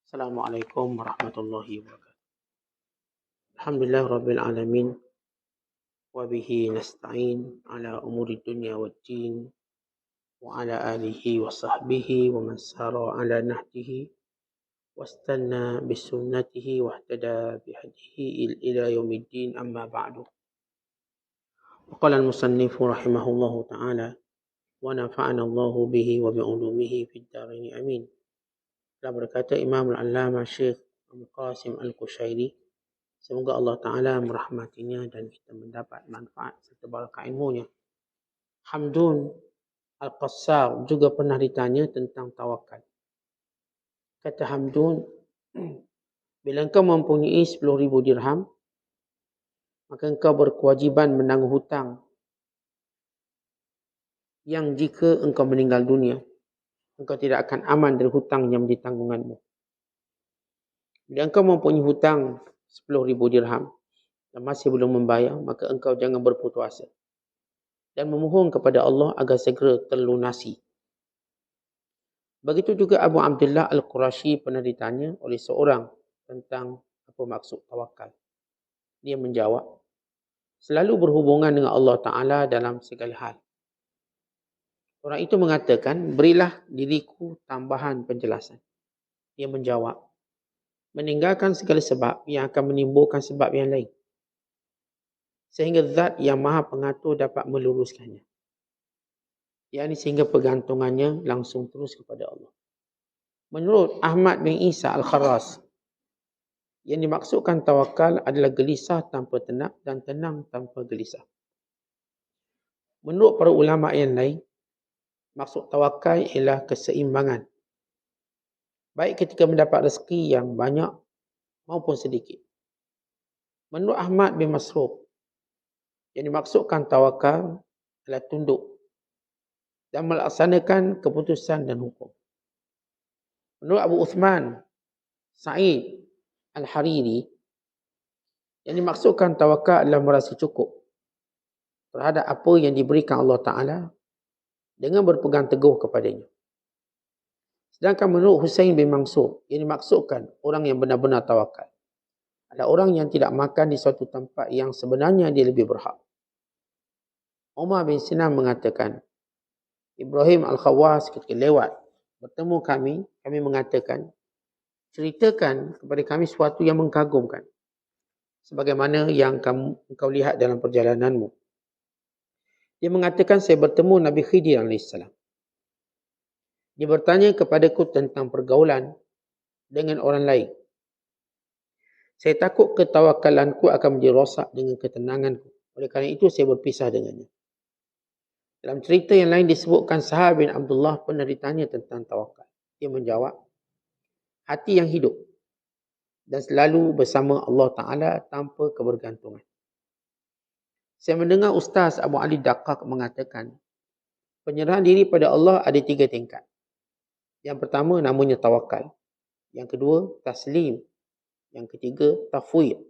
Assalamualaikum warahmatullahi wabarakatuh. Alhamdulillah rabbil alamin wa bihi nasta'in ala umuri dunya waddin wa ala alihi wa sahbihi wa man sara ala nahjihi wastanna bisunnatihi wa ihtada bihadihi ila yaumiddin amma ba'du. Qala al-musannifu rahimahullahu ta'ala wa nafa'ana Allahu bihi wa bi'ulumihi fid dharain amin. Telah berkata Imam al-Allamah Syekh Abdul Qasim Al-Qushairi, semoga Allah Ta'ala merahmatinya dan kita mendapat manfaat serta barakah ilmunya. Hamdun Al-Qassar juga pernah ditanya tentang tawakal. Kata Hamdun, bila engkau mempunyai 10,000 dirham, maka engkau berkewajiban menanggung hutang yang jika engkau meninggal dunia, engkau tidak akan aman dari hutang yang menjadi tanggunganmu. Bila engkau mempunyai hutang 10,000 dirham dan masih belum membayar, maka engkau jangan berputus asa dan memohon kepada Allah agar segera terlunasi. Begitu juga Abu Abdullah Al-Qurashi pernah ditanya oleh seorang tentang apa maksud tawakal. Dia menjawab, selalu berhubungan dengan Allah Ta'ala dalam segala hal. Orang itu mengatakan, berilah diriku tambahan penjelasan. Dia menjawab, meninggalkan segala sebab yang akan menimbulkan sebab yang lain, sehingga zat yang maha pengatur dapat meluruskannya. Yakni sehingga pergantungannya langsung terus kepada Allah. Menurut Ahmad bin Isa Al-Kharras, yang dimaksudkan tawakal adalah gelisah tanpa tenang dan tenang tanpa gelisah. Menurut para ulama yang lain, maksud tawakal ialah keseimbangan, baik ketika mendapat rezeki yang banyak maupun sedikit. Menurut Ahmad bin Masruq, yang dimaksudkan tawakal adalah tunduk dan melaksanakan keputusan dan hukum. Menurut Abu Uthman Sa'id Al-Hariri, yang dimaksudkan tawakal adalah merasa cukup terhadap apa yang diberikan Allah Ta'ala dengan berpegang teguh kepadanya. Sedangkan menurut Husain bin Mansur, yang dimaksudkan orang yang benar-benar tawakal adalah orang yang tidak makan di suatu tempat yang sebenarnya dia lebih berhak. Umar bin Sinan mengatakan, Ibrahim Al-Khawas ketika lewat bertemu kami mengatakan, ceritakan kepada kami sesuatu yang mengagumkan, sebagaimana yang engkau lihat dalam perjalananmu. Dia mengatakan, saya bertemu Nabi Khidir AS. Dia bertanya kepadaku tentang pergaulan dengan orang lain. Saya takut ketawakalanku akan menjadi rosak dengan ketenanganku. Oleh kerana itu saya berpisah dengannya. Dalam cerita yang lain disebutkan Sahal bin Abdullah pernah ditanya tentang tawakal. Dia menjawab, hati yang hidup dan selalu bersama Allah Ta'ala tanpa kebergantungan. Saya mendengar Ustaz Abu Ali Daqqaq mengatakan, penyerahan diri pada Allah ada 3 tingkat. Yang pertama namanya tawakal. Yang kedua taslim. Yang ketiga tafwid.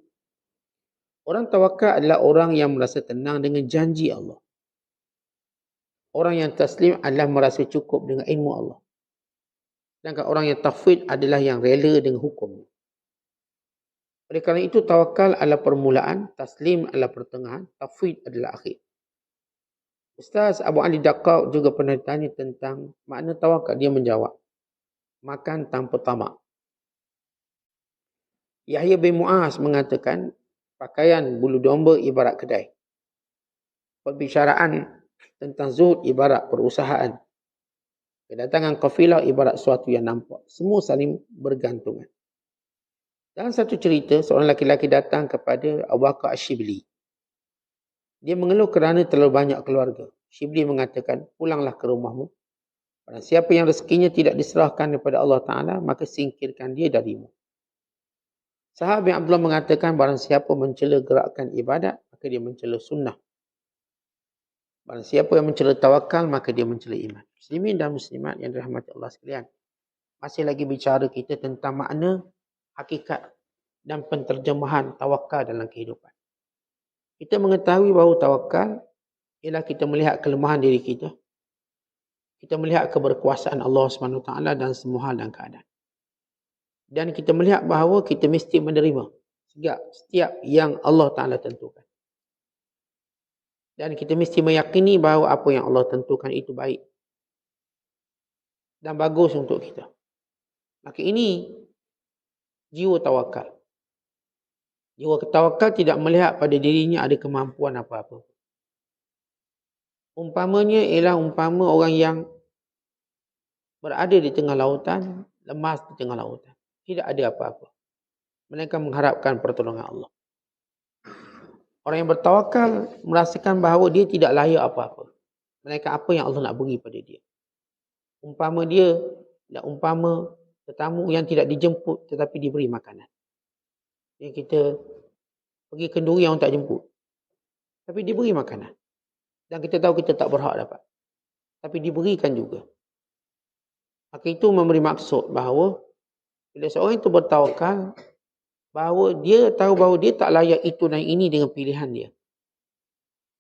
Orang tawakal adalah orang yang merasa tenang dengan janji Allah. Orang yang taslim adalah merasa cukup dengan ilmu Allah. Sedangkan orang yang tafwid adalah yang rela dengan hukum. Oleh kerana itu tawakal adalah permulaan, taslim adalah pertengahan, tafwid adalah akhir. Ustaz Abu Ali Daqqaq juga pernah ditanya tentang makna tawakal. Dia menjawab, makan tanpa tamak. Yahya bin Mu'az mengatakan, pakaian bulu domba ibarat kedai. Perbicaraan tentang zuhud ibarat perusahaan. Kedatangan kafilah ibarat sesuatu yang nampak. Semua saling bergantungan. Dalam satu cerita, seorang lelaki datang kepada Abu Bakar Ash-Shibli. Dia mengeluh kerana terlalu banyak keluarga. Shibli mengatakan, pulanglah ke rumahmu. Barang siapa yang rezekinya tidak diserahkan kepada Allah Ta'ala, maka singkirkan dia darimu. Sahabat bin Abdullah mengatakan, barang siapa mencela gerakan ibadat, maka dia mencela sunnah. Barang siapa yang mencela tawakal, maka dia mencela iman. Muslimin dan muslimat yang dirahmati Allah sekalian. Masih lagi bicara kita tentang makna, hakikat dan penterjemahan tawakal dalam kehidupan. Kita mengetahui bahawa tawakal ialah kita melihat kelemahan diri kita. Kita melihat keberkuasaan Allah SWT dan semua hal dan keadaan. Dan kita melihat bahawa kita mesti menerima setiap yang Allah Ta'ala tentukan. Dan kita mesti meyakini bahawa apa yang Allah tentukan itu baik dan bagus untuk kita. Maka ini jiwa tawakal. Jiwa tawakal tidak melihat pada dirinya ada kemampuan apa-apa. Umpamanya ialah umpama orang yang berada di tengah lautan, lemas di tengah lautan. Tidak ada apa-apa. Mereka mengharapkan pertolongan Allah. Orang yang bertawakal merasakan bahawa dia tidak layak apa-apa. Mereka apa yang Allah nak beri pada dia. Umpama tetamu yang tidak dijemput tetapi diberi makanan. Jadi kita pergi kenduri yang tak jemput. Tapi diberi makanan. Dan kita tahu kita tak berhak dapat. Tapi diberikan juga. Maka itu memberi maksud bahawa bila seorang itu bertawakal, bahawa dia tahu bahawa dia tak layak itu dan ini dengan pilihan dia.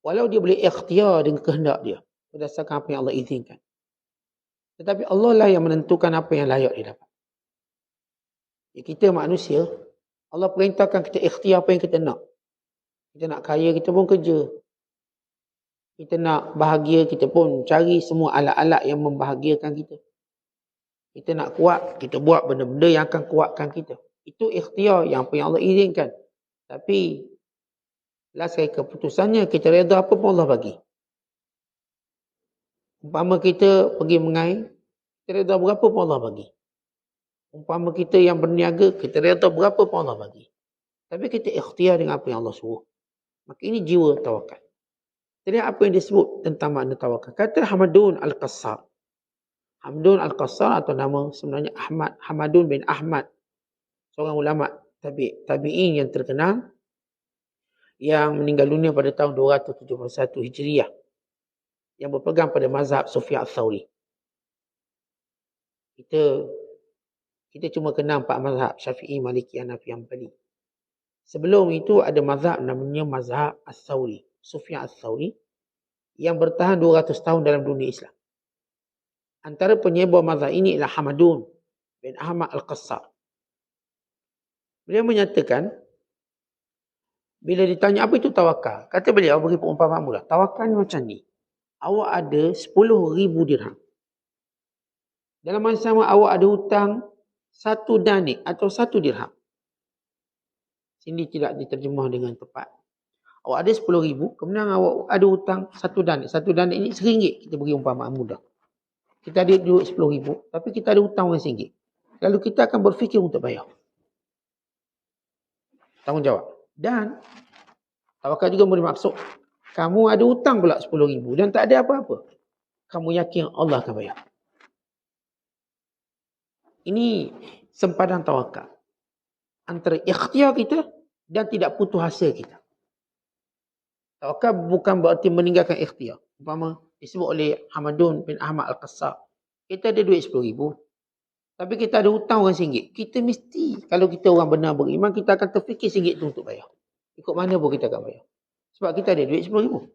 Walau dia boleh ikhtiar dengan kehendak dia. Berdasarkan apa yang Allah izinkan. Tetapi Allah lah yang menentukan apa yang layak dia dapat. Ya, kita manusia, Allah perintahkan kita ikhtiar apa yang kita nak. Kita nak kaya, kita pun kerja. Kita nak bahagia, kita pun cari semua alat-alat yang membahagiakan kita. Kita nak kuat, kita buat benda-benda yang akan kuatkan kita. Itu ikhtiar yang apa yang Allah izinkan. Tapi last sekali keputusannya, kita reda apa pun Allah bagi. Umpama kita pergi mengair, kita reda berapa pun Allah bagi. Umpama kita yang berniaga, kita reda berapa pun Allah bagi. Tapi kita ikhtiar dengan apa yang Allah suruh. Maka ini jiwa tawakal. Jadi apa yang disebut tentang makna tawakal? Kata Hamadun Al-Qassar. Hamadun Al-Qassar atau nama sebenarnya Hamadun bin Ahmad. Seorang ulama tabi'in yang terkenal. Yang meninggal dunia pada tahun 271 Hijriah. Yang berpegang pada mazhab Sufyan Ats-Tsauri. Kita cuma kenal 4 mazhab. Syafi'i, Maliki, Hanafi, Hanbali. Sebelum itu ada mazhab namanya mazhab Ats-Tsauri. Sufyan Ats-Tsauri yang bertahan 200 tahun dalam dunia Islam. Antara penyebar mazhab ini ialah Hamadun bin Ahmad Al-Qassar. Beliau menyatakan, bila ditanya apa itu tawakal, kata beliau beri perumpamaan mula. Tawakal ni macam ni. Awak ada 10,000 dirham. Dalam masa sama awak ada hutang 1 danik atau 1 dirham. Sini tidak diterjemah dengan tepat. Awak ada 10,000, kemudian awak ada hutang 1 danik. 1 danik ini RM1, kita beri umpamaan mudah. Kita ada duit 10,000, tapi kita ada hutang RM1. Lalu kita akan berfikir untuk bayar. Tanggungjawab. Dan tawakal juga beri maksud, kamu ada hutang pula 10,000 dan tak ada apa-apa. Kamu yakin Allah akan bayar. Ini sempadan tawakal. Antara ikhtiar kita dan tidak putus asa kita. Tawakal bukan berarti meninggalkan ikhtiar. Umpama disebut oleh Hamadun bin Ahmad Al-Qassar. Kita ada duit 10,000. Tapi kita ada hutang RM1. Kita mesti, kalau kita orang benar beriman, kita akan terfikir RM1 itu untuk bayar. Ikut mana pun kita akan bayar. Sebab kita ada duit 10,000.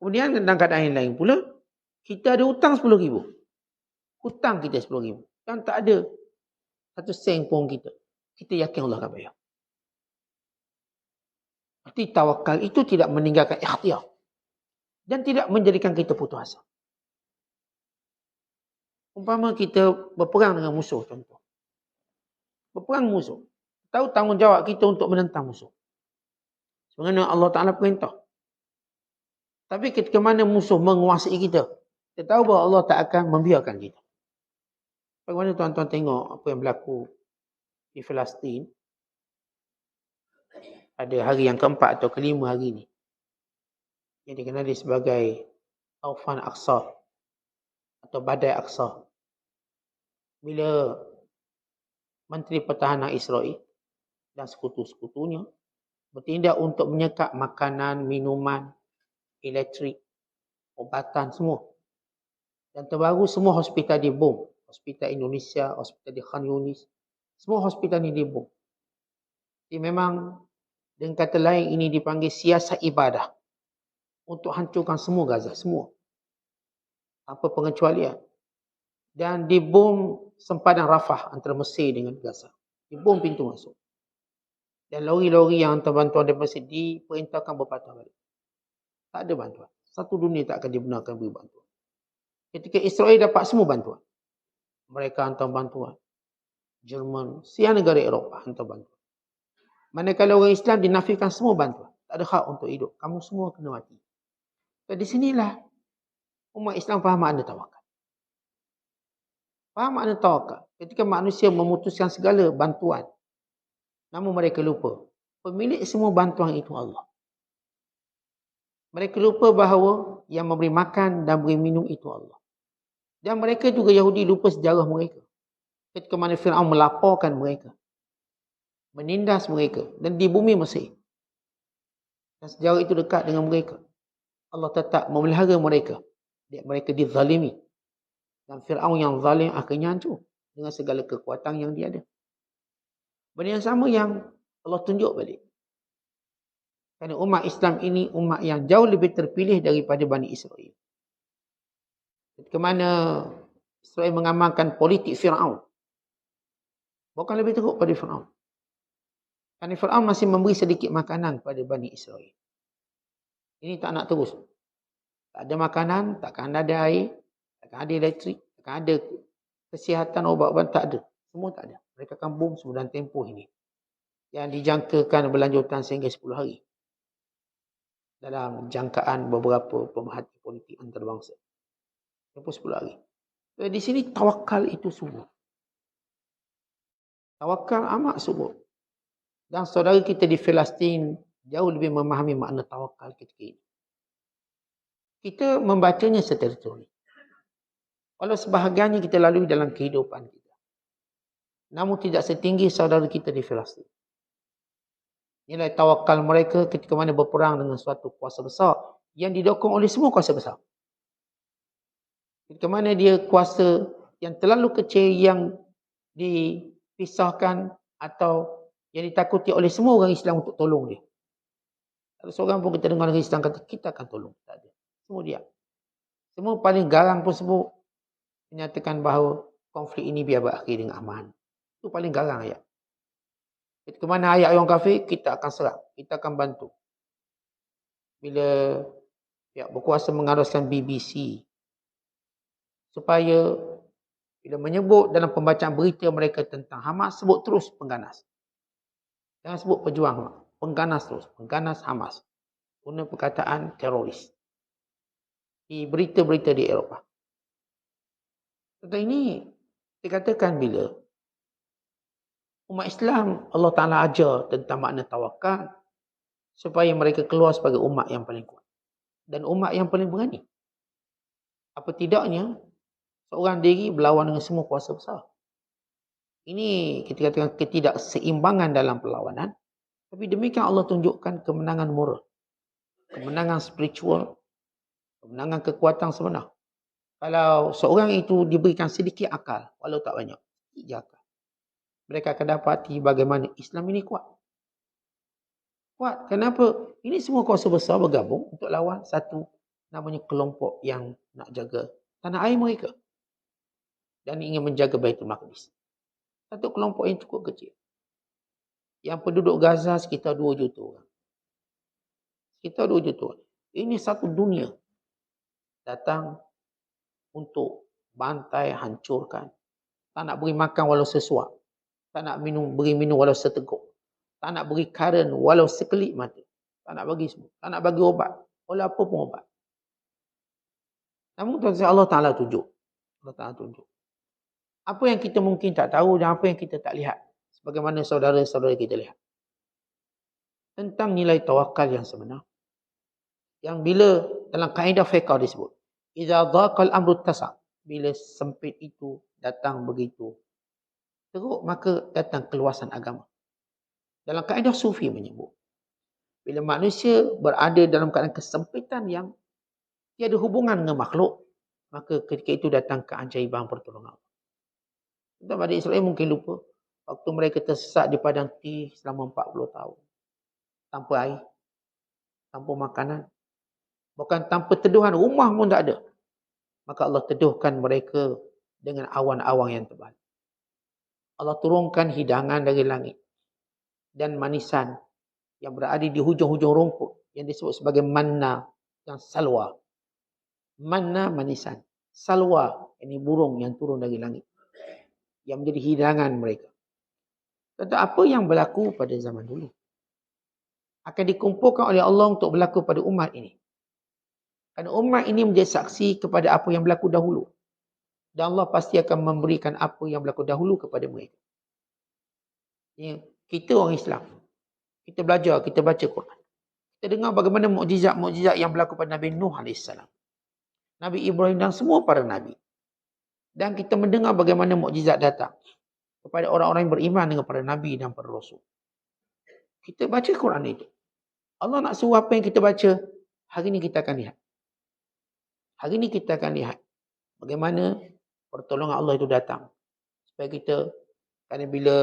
Kemudian dalam keadaan yang lain pula, kita ada hutang 10,000. Hutang kita 10,000. Dan tak ada 1 sen pun kita. Kita yakin Allah akan bayar. Berarti tawakal itu tidak meninggalkan ikhtiar. Dan tidak menjadikan kita putus asa. Umpama kita berperang dengan musuh contoh. Berperang musuh. Tahu tanggungjawab kita untuk menentang musuh. Sebenarnya Allah Ta'ala perintah. Tapi ketika mana musuh menguasai kita, kita tahu bahawa Allah tak akan membiarkan kita. Bagaimana tuan-tuan tengok apa yang berlaku di Palestin pada hari yang keempat atau kelima hari ini. Yang dikenali sebagai Taufan Aqsa atau Badai Aqsa. Bila Menteri Pertahanan Israel dan sekutu-sekutunya bertindak untuk menyekat makanan, minuman, elektrik, ubatan semua. Dan terbaru semua hospital dibom. Hospital Indonesia, hospital di Khan Yunis. Semua hospital ni dibom. Jadi memang dengan kata lain ini dipanggil siasat ibadah. Untuk hancurkan semua Gaza, semua. Apa pengecualian. Dan dibom sempadan Rafah antara Mesir dengan Gaza. Dibom pintu masuk. Dan lori-lori yang hantar bantuan daripada Mesir diperintahkan berpatah balik. Tak ada bantuan. Satu dunia tak akan dibenarkan beri bantuan. Ketika Israel dapat semua bantuan, mereka hantar bantuan. Jerman, siang negara Eropah hantar bantuan. Manakala orang Islam dinafikan semua bantuan. Tak ada hak untuk hidup. Kamu semua kena mati. Dan di sinilah umat Islam faham makna tawakal. Faham makna tawakal. Ketika manusia memutuskan segala bantuan, namun mereka lupa, pemilik semua bantuan itu Allah. Mereka lupa bahawa yang memberi makan dan beri minum itu Allah. Dan mereka juga Yahudi lupa sejarah mereka. Ketika mana Fir'aun melaporkan mereka, menindas mereka, dan di bumi Mesir. Dan sejarah itu dekat dengan mereka. Allah tetap memelihara mereka. Mereka dizalimi. Dan Fir'aun yang zalim akhirnya hancur dengan segala kekuatan yang dia ada. Benda yang sama yang Allah tunjuk balik. Kerana umat Islam ini umat yang jauh lebih terpilih daripada Bani Israel. Ketika mana Israel mengamalkan politik Fir'aun, bukan lebih teruk pada Fir'aun. Kerana Fir'aun masih memberi sedikit makanan pada Bani Israel. Ini tak nak terus. Tak ada makanan, takkan ada air, takkan ada elektrik, takkan ada kesihatan, obat-obat, tak ada. Semua tak ada. Mereka akan bom semua dalam tempoh ini. Yang dijangkakan berlanjutan sehingga 10 hari. Dalam jangkaan beberapa pemerhati politik antarabangsa. Tempoh 10 hari. Jadi di sini tawakal itu sungguh. Tawakal amat sungguh. Dan saudara kita di Palestin jauh lebih memahami makna tawakal ketika ini. Kita membacanya seterturi. Walau sebahagiannya kita lalui dalam kehidupan kita. Namun tidak setinggi saudara kita di Palestin. Nilai tawakal mereka ketika mana berperang dengan suatu kuasa besar yang didokong oleh semua kuasa besar. Ketika mana dia kuasa yang terlalu kecil yang dipisahkan atau yang ditakuti oleh semua orang Islam untuk tolong dia. Ada seorang pun kita dengar orang Islam kata, kita akan tolong. Tak ada. Semua dia. Semua paling garang pun sebut menyatakan bahawa konflik ini biar berakhir dengan aman. Itu paling garang ayat. Ketika mana ayat orang kafir, kita akan serang. Kita akan bantu. Bila pihak berkuasa mengharuskan BBC supaya bila menyebut dalam pembacaan berita mereka tentang Hamas, sebut terus pengganas. Jangan sebut pejuang. Pengganas terus. Pengganas Hamas. Guna perkataan teroris. Di berita-berita di Eropah. Tentang ini dikatakan bila umat Islam Allah Ta'ala ajar tentang makna tawakal supaya mereka keluar sebagai umat yang paling kuat. Dan umat yang paling berani. Apa tidaknya seorang diri berlawan dengan semua kuasa besar. Ini kita katakan ketidakseimbangan dalam perlawanan. Tapi demikian Allah tunjukkan kemenangan moral. Kemenangan spiritual. Kemenangan kekuatan sebenar. Kalau seorang itu diberikan sedikit akal, walau tak banyak, sedikit akal, mereka akan dapati bagaimana Islam ini kuat. Kuat. Kenapa? Ini semua kuasa besar bergabung untuk lawan satu namanya kelompok yang nak jaga tanah air mereka. Dan ingin menjaga Baitul Maqdis. Satu kelompok yang cukup kecil. Yang penduduk Gaza sekitar 2 juta orang. Sekitar 2 juta orang. Ini satu dunia datang untuk bantai, hancurkan. Tak nak beri makan walau sesuap. Tak nak beri minum walau seteguk. Tak nak beri karen walau sekelip mata. Tak nak bagi semua. Tak nak bagi obat. Walau apa pun obat. Namun Allah Ta'ala tunjuk. Allah Ta'ala tunjuk. Apa yang kita mungkin tak tahu dan apa yang kita tak lihat. Sebagaimana saudara-saudara kita lihat. Tentang nilai tawakal yang sebenar. Yang bila dalam kaedah fiqh disebut. Iza dhaqal amru tasa'. Bila sempit itu datang begitu teruk, maka datang keluasan agama. Dalam kaedah sufi menyebut. Bila manusia berada dalam keadaan kesempitan yang tiada hubungan dengan makhluk, maka ketika itu datang keajaiban pertolongan Allah. Tentang Bani Israel mungkin lupa. Waktu mereka tersesat di padang Tih selama 40 tahun. Tanpa air. Tanpa makanan. Bukan tanpa teduhan. Rumah pun tak ada. Maka Allah teduhkan mereka dengan awan-awan yang tebal. Allah turunkan hidangan dari langit dan manisan yang berada di hujung-hujung rumput yang disebut sebagai manna dan salwa. Manna manisan, salwa ini burung yang turun dari langit yang menjadi hidangan mereka. Tentang apa yang berlaku pada zaman dulu akan dikumpulkan oleh Allah untuk berlaku pada umat ini. Kerana umat ini menjadi saksi kepada apa yang berlaku dahulu. Dan Allah pasti akan memberikan apa yang berlaku dahulu kepada mereka. Ya, kita orang Islam, kita belajar, kita baca Quran. Kita dengar bagaimana mukjizat-mukjizat yang berlaku pada Nabi Nuh AS, Nabi Ibrahim dan semua para Nabi. Dan kita mendengar bagaimana mukjizat datang kepada orang-orang yang beriman dengan para Nabi dan para Rasul. Kita baca Quran itu. Allah nak suruh apa yang kita baca, hari ini kita akan lihat. Hari ini kita akan lihat bagaimana pertolongan Allah itu datang. Supaya kita, kerana bila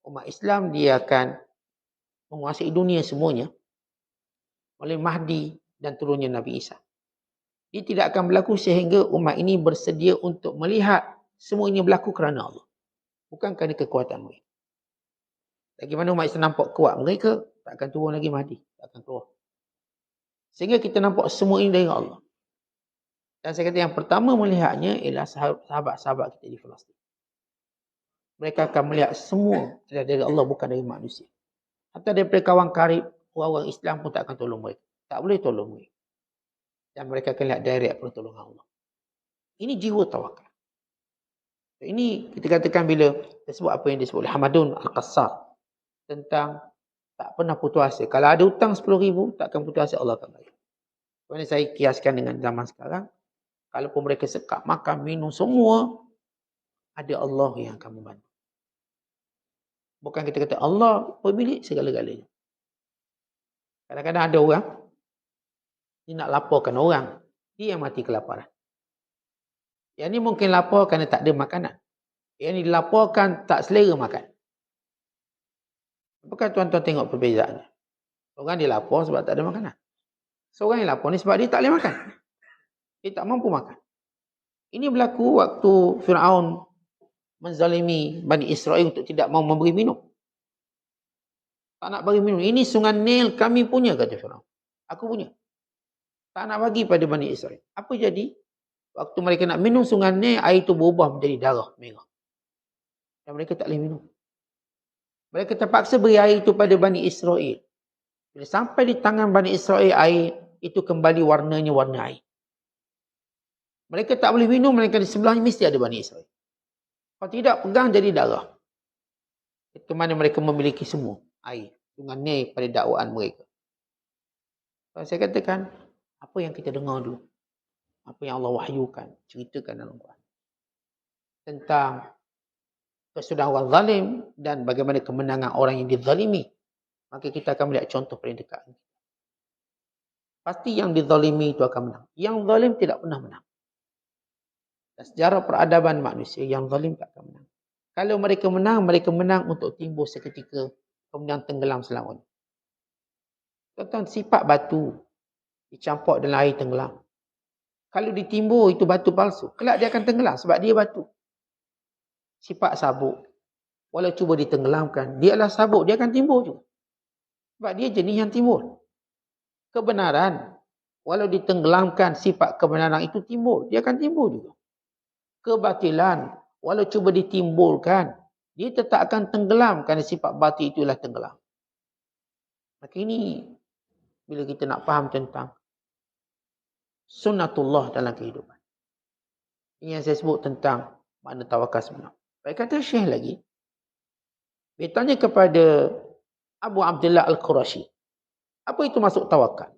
umat Islam dia akan menguasai dunia semuanya oleh Mahdi dan turunnya Nabi Isa. Dia tidak akan berlaku sehingga umat ini bersedia untuk melihat semua ini berlaku kerana Allah. Bukan kerana kekuatan mereka. Bagaimana umat Islam nampak kuat mereka, tak akan turun lagi Mahdi. Tak akan keluar. Sehingga kita nampak semua ini dari Allah. Dan saya kata yang pertama melihatnya ialah sahabat-sahabat kita di Palestin. Mereka akan melihat semua dari Allah, bukan dari manusia. Hatta daripada kawan karib, orang Islam pun tak akan tolong mereka. Tak boleh tolong mereka. Dan mereka akan lihat direct pertolongan Allah. Ini jiwa tawakal. Ini kita katakan bila disebut apa yang disebut oleh Hamadun Al-Qassar tentang tak pernah putus asa. Kalau ada hutang 10,000, takkan putus asa, Allah akan bayar. Kerana saya kiaskan dengan zaman sekarang, kalaupun mereka sekap makan, minum semua, ada Allah yang akan membantu. Bukan kita kata Allah pemilik segala-galanya. Kadang-kadang ada orang, dia nak laporkan orang, dia yang mati kelaparan. Yang ni mungkin lapor kerana tak ada makanan. Yang ni dilaporkan tak selera makan. Apakah tuan-tuan tengok perbezaannya? Orang dia lapor sebab tak ada makanan. Seorang yang lapor ni sebab dia tak boleh makan. Dia tak mampu makan. Ini berlaku waktu Fir'aun menzalimi Bani Israel untuk tidak mau memberi minum. Tak nak bagi minum. Ini sungai Nil kami punya, kata Fir'aun. Aku punya. Tak nak bagi pada Bani Israel. Apa jadi? Waktu mereka nak minum sungai Nil, air itu berubah menjadi darah merah. Dan mereka tak boleh minum. Mereka terpaksa beri air itu pada Bani Israel. Bila sampai di tangan Bani Israel, air itu kembali warnanya warna air. Mereka tak boleh minum, mereka di sebelahnya mesti ada Bani Israel. Kalau tidak, pegang jadi darah. Itu mana mereka memiliki semua air. Sungai Nil pada dakwaan mereka. Kalau saya katakan, apa yang kita dengar dulu? Apa yang Allah wahyukan, ceritakan dalam Quran. Tentang kesudahan orang zalim dan bagaimana kemenangan orang yang dizalimi. Maka kita akan melihat contoh paling dekat. Pasti yang dizalimi itu akan menang. Yang zalim tidak pernah menang. Dan sejarah peradaban manusia, yang zalim tak akan menang. Kalau mereka menang untuk timbul seketika, kemudian tenggelam selamanya. Contoh sifat batu dicampur dalam air tenggelam. Kalau ditimbul itu batu palsu, kelak dia akan tenggelam sebab dia batu. Sifat sabuk, walau cuba ditenggelamkan, dia adalah sabuk, dia akan timbul juga. Sebab dia jenis yang timbul. Kebenaran, walau ditenggelamkan, sifat kebenaran itu timbul, dia akan timbul juga. Kebatilan, walau cuba ditimbulkan, dia tetap akan tenggelam kerana sifat batil itulah tenggelam. Maka ini, bila kita nak faham tentang sunnatullah dalam kehidupan. Ini yang saya sebut tentang makna tawakal sebenar. Baik, kata Syekh lagi, dia tanya kepada Abu Abdullah Al-Qurashi, apa itu masuk tawakal?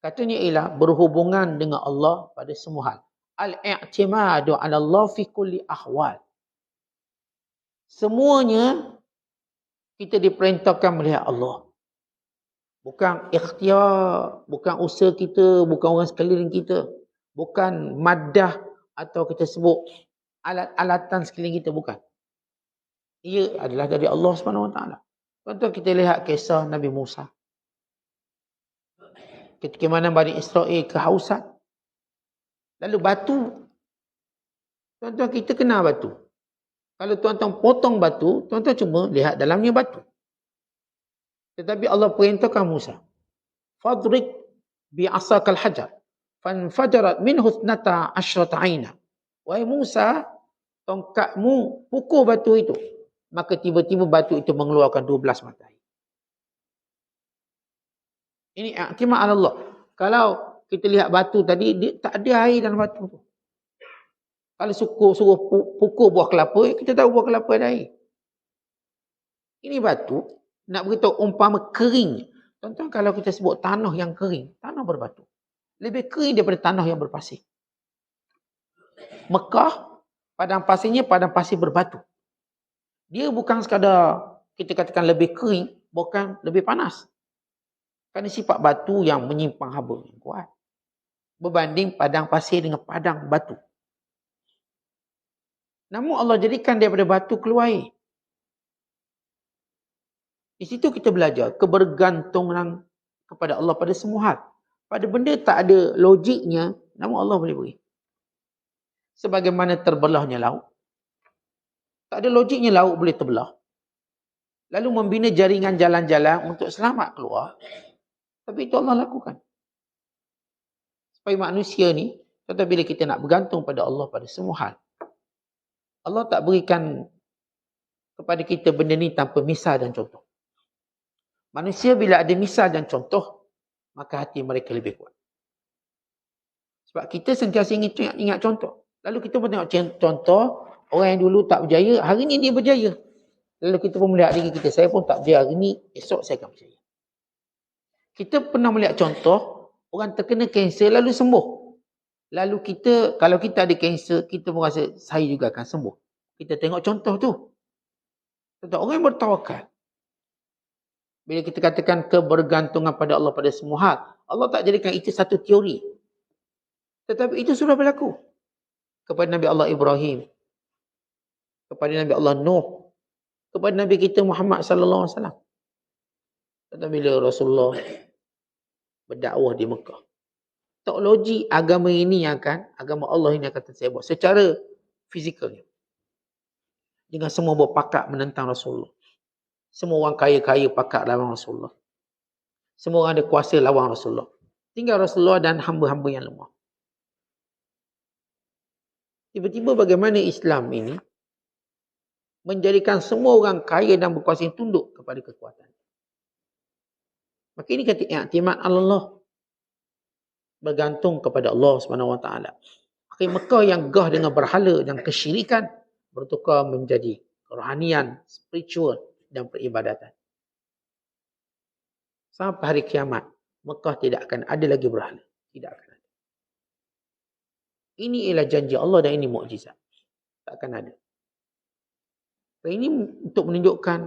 Katanya ialah berhubungan dengan Allah pada semua hal. Al-i'timadu 'ala Allah fi kulli ahwal. Semuanya kita diperintahkan melihat Allah. Bukan ikhtiar, bukan usaha kita, bukan orang sekeliling kita, bukan maddah atau kita sebut alat-alatan sekeliling kita, bukan. Ia adalah dari Allah SWT. Contoh kita lihat kisah Nabi Musa. Ketika mana Bani Israel kehausan, lalu batu Tuan-tuan kita kenal batu. Kalau tuan-tuan potong batu, tuan-tuan cuma lihat dalamnya batu. Tetapi Allah perintahkan Musa, fadrik bi'asakal hajar fanfajarat minhu 12 aina. Wahai Musa, tongkatmu pukul batu itu, maka tiba-tiba batu itu mengeluarkan 12 mata air. Ini i'timad ala Allah. Kalau kita lihat batu tadi, dia tak ada air dalam batu tu. Kalau suruh pukul buah kelapa, kita tahu buah kelapa ada air. Ini batu, nak beritahu umpama kering. Tuan-tuan, kalau kita sebut tanah yang kering, tanah berbatu. Lebih kering daripada tanah yang berpasir. Mekah, padang pasirnya padang pasir berbatu. Dia bukan sekadar kita katakan lebih kering, bukan lebih panas. Kerana sifat batu yang menyimpang haba yang kuat. Berbanding padang pasir dengan padang batu. Namun Allah jadikan daripada batu keluar air. Di situ kita belajar kebergantungan kepada Allah pada semua hal. Pada benda tak ada logiknya, namun Allah boleh beri. Sebagaimana terbelahnya laut. Tak ada logiknya laut boleh terbelah. Lalu membina jaringan jalan-jalan untuk selamat keluar. Tapi itu Allah lakukan. Supaya manusia ni, tetapi bila kita nak bergantung pada Allah pada semua hal, Allah tak berikan kepada kita benda ni tanpa misal dan contoh. Manusia bila ada misal dan contoh, maka hati mereka lebih kuat. Sebab kita sentiasa ingat contoh. Lalu kita pun tengok contoh, orang yang dulu tak berjaya, hari ni dia berjaya. Lalu kita pun melihat diri kita, saya pun tak berjaya hari ni, esok saya akan berjaya. Kita pernah melihat contoh, orang terkena kanser lalu sembuh. Lalu kita, kalau kita ada kanser, kita pun rasa saya juga akan sembuh. Kita tengok contoh tu. Tentang orang yang bertawakal. Bila kita katakan kebergantungan pada Allah pada semua hal, Allah tak jadikan itu satu teori. Tetapi itu sudah berlaku. Kepada Nabi Allah Ibrahim. Kepada Nabi Allah Nuh. Kepada Nabi kita Muhammad sallallahu alaihi wasallam. Tetapi bila Rasulullah berdakwah di Mekah, tak logik agama ini agama Allah ini akan tersebar secara fizikalnya. Dengan semua berpakat menentang Rasulullah. Semua orang kaya-kaya pakat lawan Rasulullah. Semua orang ada kuasa lawan Rasulullah. Tinggal Rasulullah dan hamba-hamba yang lemah. Tiba-tiba bagaimana Islam ini menjadikan semua orang kaya dan berkuasa tunduk kepada kekuatan. Maka ini kata i'timad Allah. Bergantung kepada Allah SWT. Akhir Mekah yang gah dengan berhala dan kesyirikan bertukar menjadi kerohanian, spiritual dan peribadatan. Sampai hari kiamat, Mekah tidak akan ada lagi berhala. Tidak akan ada. Ini ialah janji Allah dan ini mukjizat. Tak akan ada. Dan ini untuk menunjukkan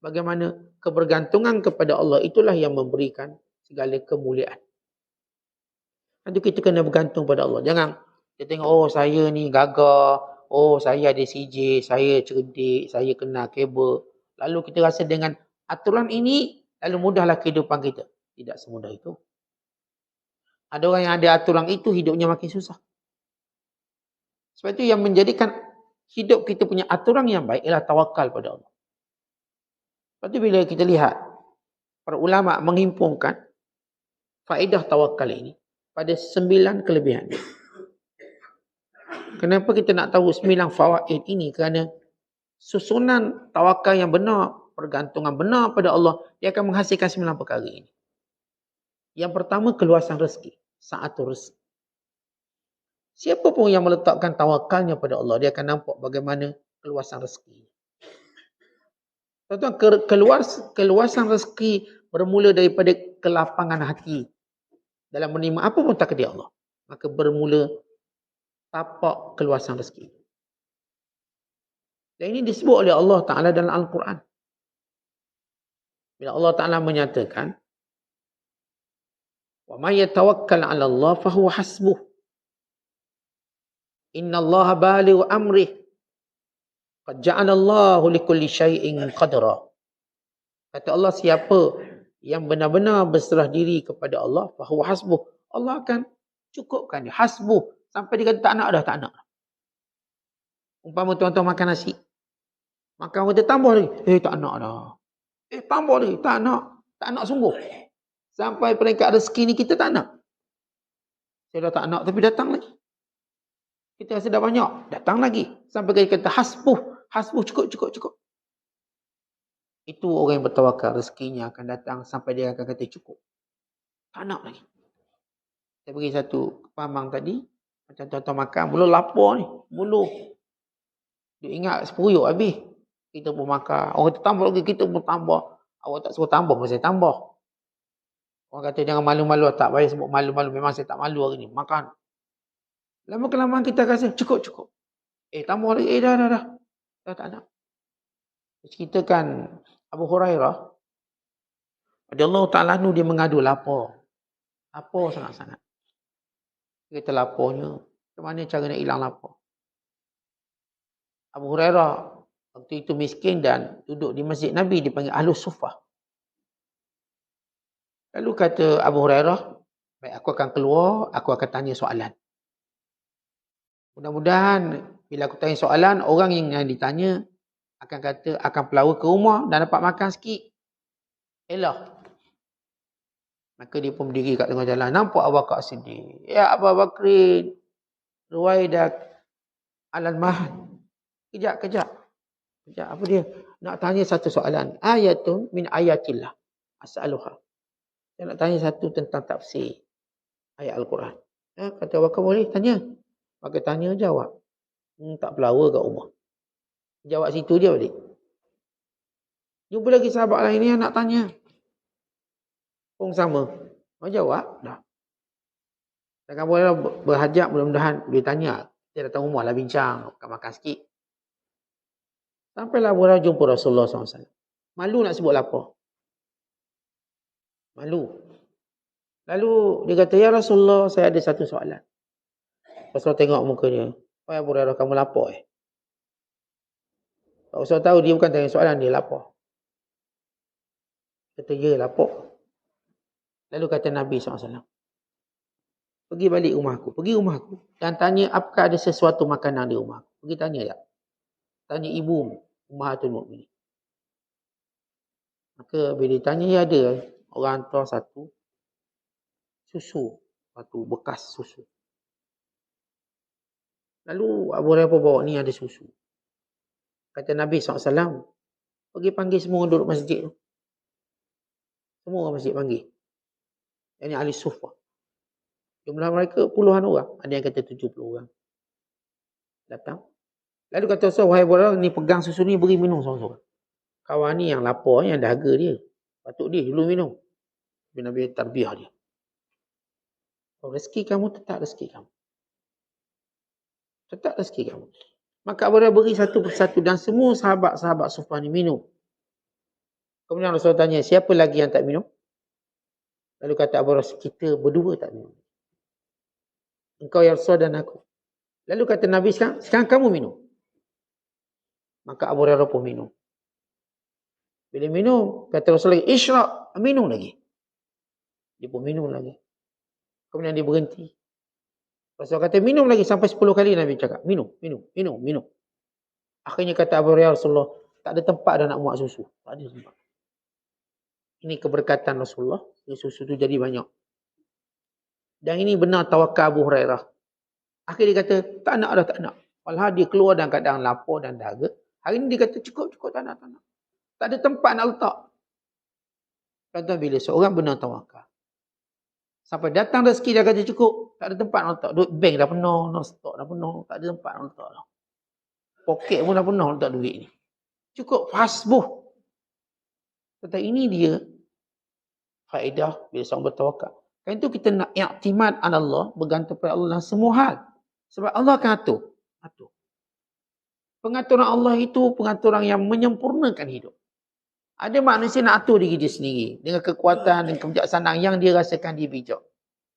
bagaimana kebergantungan kepada Allah itulah yang memberikan segala kemuliaan. Nanti kita kena bergantung pada Allah. Jangan kita tengok, oh saya ni gagah, oh saya ada CJ, saya cerdik, saya kenal kabel. Lalu kita rasa dengan aturan ini, lalu mudahlah kehidupan kita. Tidak semudah itu. Ada orang yang ada aturan itu, hidupnya makin susah. Sebab itu yang menjadikan hidup kita punya aturan yang baik ialah tawakal pada Allah. Sebab itu bila kita lihat, para ulama menghimpunkan faedah tawakal ini pada 9 kelebihan. Kenapa kita nak tahu 9 fawaid ini? Kerana susunan tawakal yang benar, pergantungan benar pada Allah, dia akan menghasilkan 9 perkara ini. Yang pertama, keluasan rezeki. Sa'atul rezeki. Siapa pun yang meletakkan tawakalnya pada Allah, dia akan nampak bagaimana keluasan rezeki. Tuan-tuan, keluasan rezeki bermula daripada kelapangan hati dalam menerima apa pun takdir Allah. Maka bermula tapak keluasan rezeki. Dan ini disebut oleh Allah Ta'ala dalam Al-Quran. Bila Allah Ta'ala menyatakan, wa may yatawakkal 'ala Allah fahuwa hasbuh. Innallaha balighu amrih. Qad ja'ala Allahu likulli syai'in qadra. Kata Allah, siapa yang benar-benar berserah diri kepada Allah, fahuwa hasbuh. Allah akan cukupkan dia. Hasbuh. Sampai dia kata tak nak dah, tak nak. Umpama tuan-tuan makan nasi. Makan orang kata tambah lagi. Tak nak dah. Tambah lagi. Tak nak. Tak nak sungguh. Sampai peringkat rezeki ni kita tak nak. Saya dah tak nak tapi datang lagi. Kita rasa dah banyak. Datang lagi. Sampai kita kata hasbuh. Hasbuh cukup. Itu orang yang bertawakal. Rezekinya akan datang sampai dia akan kata cukup. Tak nak lagi. Saya bagi satu pamang tadi. Macam tuan-tuan makan. Belum lapar ni. Belum. Dia ingat sepuyuk habis. Kita pun makan. Orang kata tambah lagi. Kita pun tambah. Awak tak suruh tambah. Saya tambah. Orang kata jangan malu-malu. Tak payah sebut malu-malu. Memang saya tak malu hari ni. Makan. Lama-kelamaan kita rasa cukup. Tambah lagi. Dah. Dah tak nak. Ceritakan Abu Hurairah. Radhiyallahu ta'ala anhu dia mengadu lapar. Lapar sangat-sangat. Dia kata laparnya. Macam mana cara nak hilang lapar? Abu Hurairah waktu itu miskin dan duduk di masjid Nabi. Dipanggil Ahlus Suffah. Lalu kata Abu Hurairah, baik aku akan keluar, aku akan tanya soalan. Mudah-mudahan bila aku tanya soalan, orang yang ditanya akan kata, akan pelawa ke rumah dan dapat makan sikit. Elah. Maka dia pun berdiri kat tengah jalan. Nampak Abu Bakar sedih. Ya Abu Bakrin, Ruwaidak, Al-Mahd. Kejap. Apa dia? Nak tanya satu soalan. Ayatun min ayatillah. As'aluha. Saya nak tanya satu tentang tafsir ayat Al-Quran. Kata Abu Bakar boleh tanya. Maka tanya jawab. Tak pelawa kat rumah. Jawab situ dia balik. Jumpa lagi sahabat lain ni yang nak tanya. Pun sama. Mau jawab? Dah. Dan kamu berhajat mudah-mudahan dia tanya. Dia datang rumah lah bincang. Makan sikit. Sampailah Abu Hurairah jumpa Rasulullah SAW. Malu nak sebut lapar. Malu. Lalu dia kata, ya Rasulullah, saya ada satu soalan. Rasulullah tengok muka dia. Wahai Abu Hurairah, kamu lapar Rasulullah tahu dia bukan tanya soalan, dia lapar. Kata, ya lapar. Lalu kata Nabi SAW, pergi balik rumahku. Pergi rumahku. Dan tanya, apakah ada sesuatu makanan di rumahku. Pergi tanya tak. Tanya ibu, Ummahatul Mukminin. Maka bila ditanya, ya ada. Orang hantar satu susu. Satu bekas susu. Lalu Abu Hurairah bawa ni ada susu. Kata Nabi SAW, pergi panggil semua orang duduk masjid tu. Semua orang masjid panggil. Yang ni ahli suffah. Jumlah mereka puluhan orang. Ada yang kata 70 orang. Datang. Lalu kata Rasul, wahai Abu Hurairah, ni pegang susu ni, beri minum seorang-seorang. Kawan ni yang lapar, yang dahaga dia. Patut dia dulu minum. Nabi tarbiyah dia. Rezeki kamu tetap rezeki kamu. Tetap rezeki kamu. Maka Abu Hurairah beri satu persatu dan semua sahabat-sahabat suffah ni minum. Kemudian Rasulullah tanya, siapa lagi yang tak minum? Lalu kata Abu Hurairah, kita berdua tak minum. Engkau ya Rasulullah dan aku. Lalu kata Nabi, sekarang kamu minum. Maka Abu Hurairah pun minum. Bila minum, kata Rasulullah, isyraq, minum lagi. Dia pun minum lagi. Kemudian dia berhenti. Rasulullah kata, minum lagi sampai 10 kali Nabi cakap. Minum. Akhirnya kata Abu Hurairah, Rasulullah, tak ada tempat dah nak muat susu. Tak ada tempat. Ini keberkatan Rasulullah. Susu tu jadi banyak. Dan ini benar tawakal Abu Hurairah. Akhirnya dia kata, tak nak. Walhal dia keluar dalam keadaan lapar dan dahaga. Hari ini dia kata, cukup, tak nak. Tak ada tempat nak letak. Tuan-tuan, bila seorang benar tawakal. Sampai datang rezeki dia kata cukup. Tak ada tempat nak letak. Duit bank dah penuh. Stok dah penuh. Tak ada tempat nak letak. Poket pun dah penuh letak duit ni. Cukup. Hasbuh. Tetapi ini dia faedah bila seorang bertawakal. Kan itu kita nak i'timad ala Allah. Bergantung pada Allah dalam semua hal. Sebab Allah akan atur. Pengaturan Allah itu pengaturan yang menyempurnakan hidup. Ada manusia nak atur diri dia sendiri. Dengan kekuatan dan kebijaksanaan yang dia rasakan dia bijak.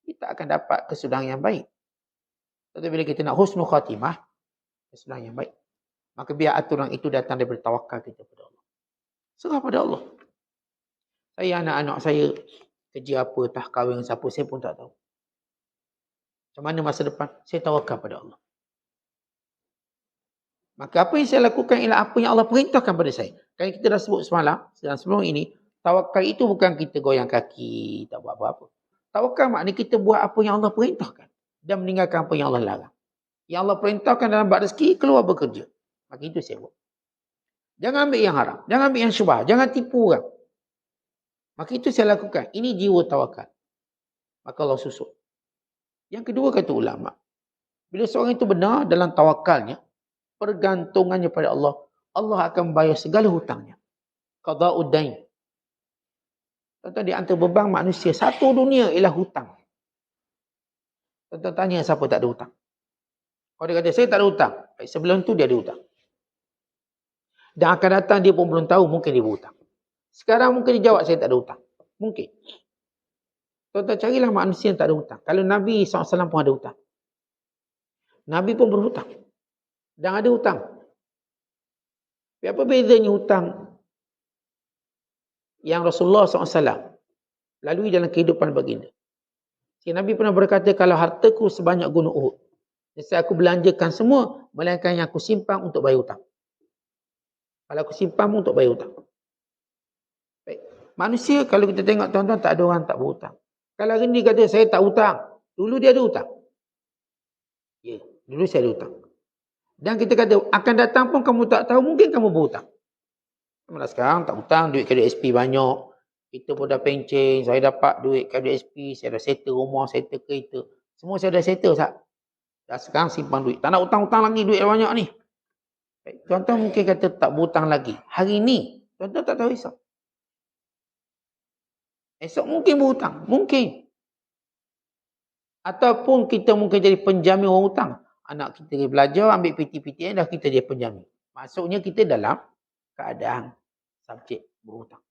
Kita akan dapat kesudahan yang baik. Tetapi bila kita nak husnul khatimah, kesudahan yang baik. Maka biar aturan itu datang daripada tawakal kita pada Allah. Serah pada Allah. Saya anak-anak saya kerja apa, tak kahwin siapa, saya pun tak tahu. Macam mana masa depan? Saya tawakal pada Allah. Maka apa yang saya lakukan ialah apa yang Allah perintahkan pada saya. Kan kita dah sebut semalam, dan sebelum ini, tawakal itu bukan kita goyang kaki, tak buat apa-apa. Tawakal maknanya kita buat apa yang Allah perintahkan dan meninggalkan apa yang Allah larang. Yang Allah perintahkan dalam bab rezeki, keluar bekerja. Maka itu saya buat. Jangan ambil yang haram, jangan ambil yang syubhat, jangan tipu orang. Maka itu saya lakukan. Ini jiwa tawakal. Maka Allah susut. Yang kedua kata ulama, bila seorang itu benar dalam tawakalnya, pergantungannya pada Allah, Allah akan bayar segala hutangnya. Qada'ud dain. Tuan-tuan, di antara beban manusia satu dunia ialah hutang. Tuan-tuan tanya siapa tak ada hutang. Kalau dia kata saya tak ada hutang, sebelum tu dia ada hutang. Dan akan datang dia pun belum tahu, mungkin dia berhutang. Sekarang mungkin dia jawab saya tak ada hutang. Mungkin. Tuan-tuan carilah manusia yang tak ada hutang. Kalau Nabi SAW pun ada hutang. Nabi pun berhutang. Dan ada hutang. Tapi apa bezanya hutang yang Rasulullah SAW lalui dalam kehidupan baginda? Si Nabi pernah berkata, kalau hartaku sebanyak gunung Uhud, saya aku belanjakan semua, melainkan yang aku simpan untuk bayar hutang. Kalau aku simpan untuk bayar hutang. Baik. Manusia, kalau kita tengok tuan-tuan, tak ada orang tak berhutang. Kalau hari ni kata, saya tak hutang. Dulu dia ada hutang. Ya, dulu saya ada hutang. Dan kita kata, akan datang pun kamu tak tahu, mungkin kamu berhutang. Malah sekarang tak hutang, duit KDSP banyak. Kita pun dah pencen, saya dapat duit KDSP, saya dah settle rumah, settle kereta. Semua saya dah settle, Sat. Dah sekarang simpan duit. Tak nak hutang-hutang lagi, duit banyak ni. Tuan-tuan mungkin kata tak berhutang lagi. Hari ni, tuan-tuan tak tahu esok. Esok mungkin berhutang. Mungkin. Ataupun kita mungkin jadi penjamin orang hutang. Anak kita belajar, ambil PTPTN, dah kita jadi penjamin. Maksudnya kita dalam keadaan subjek berhutang.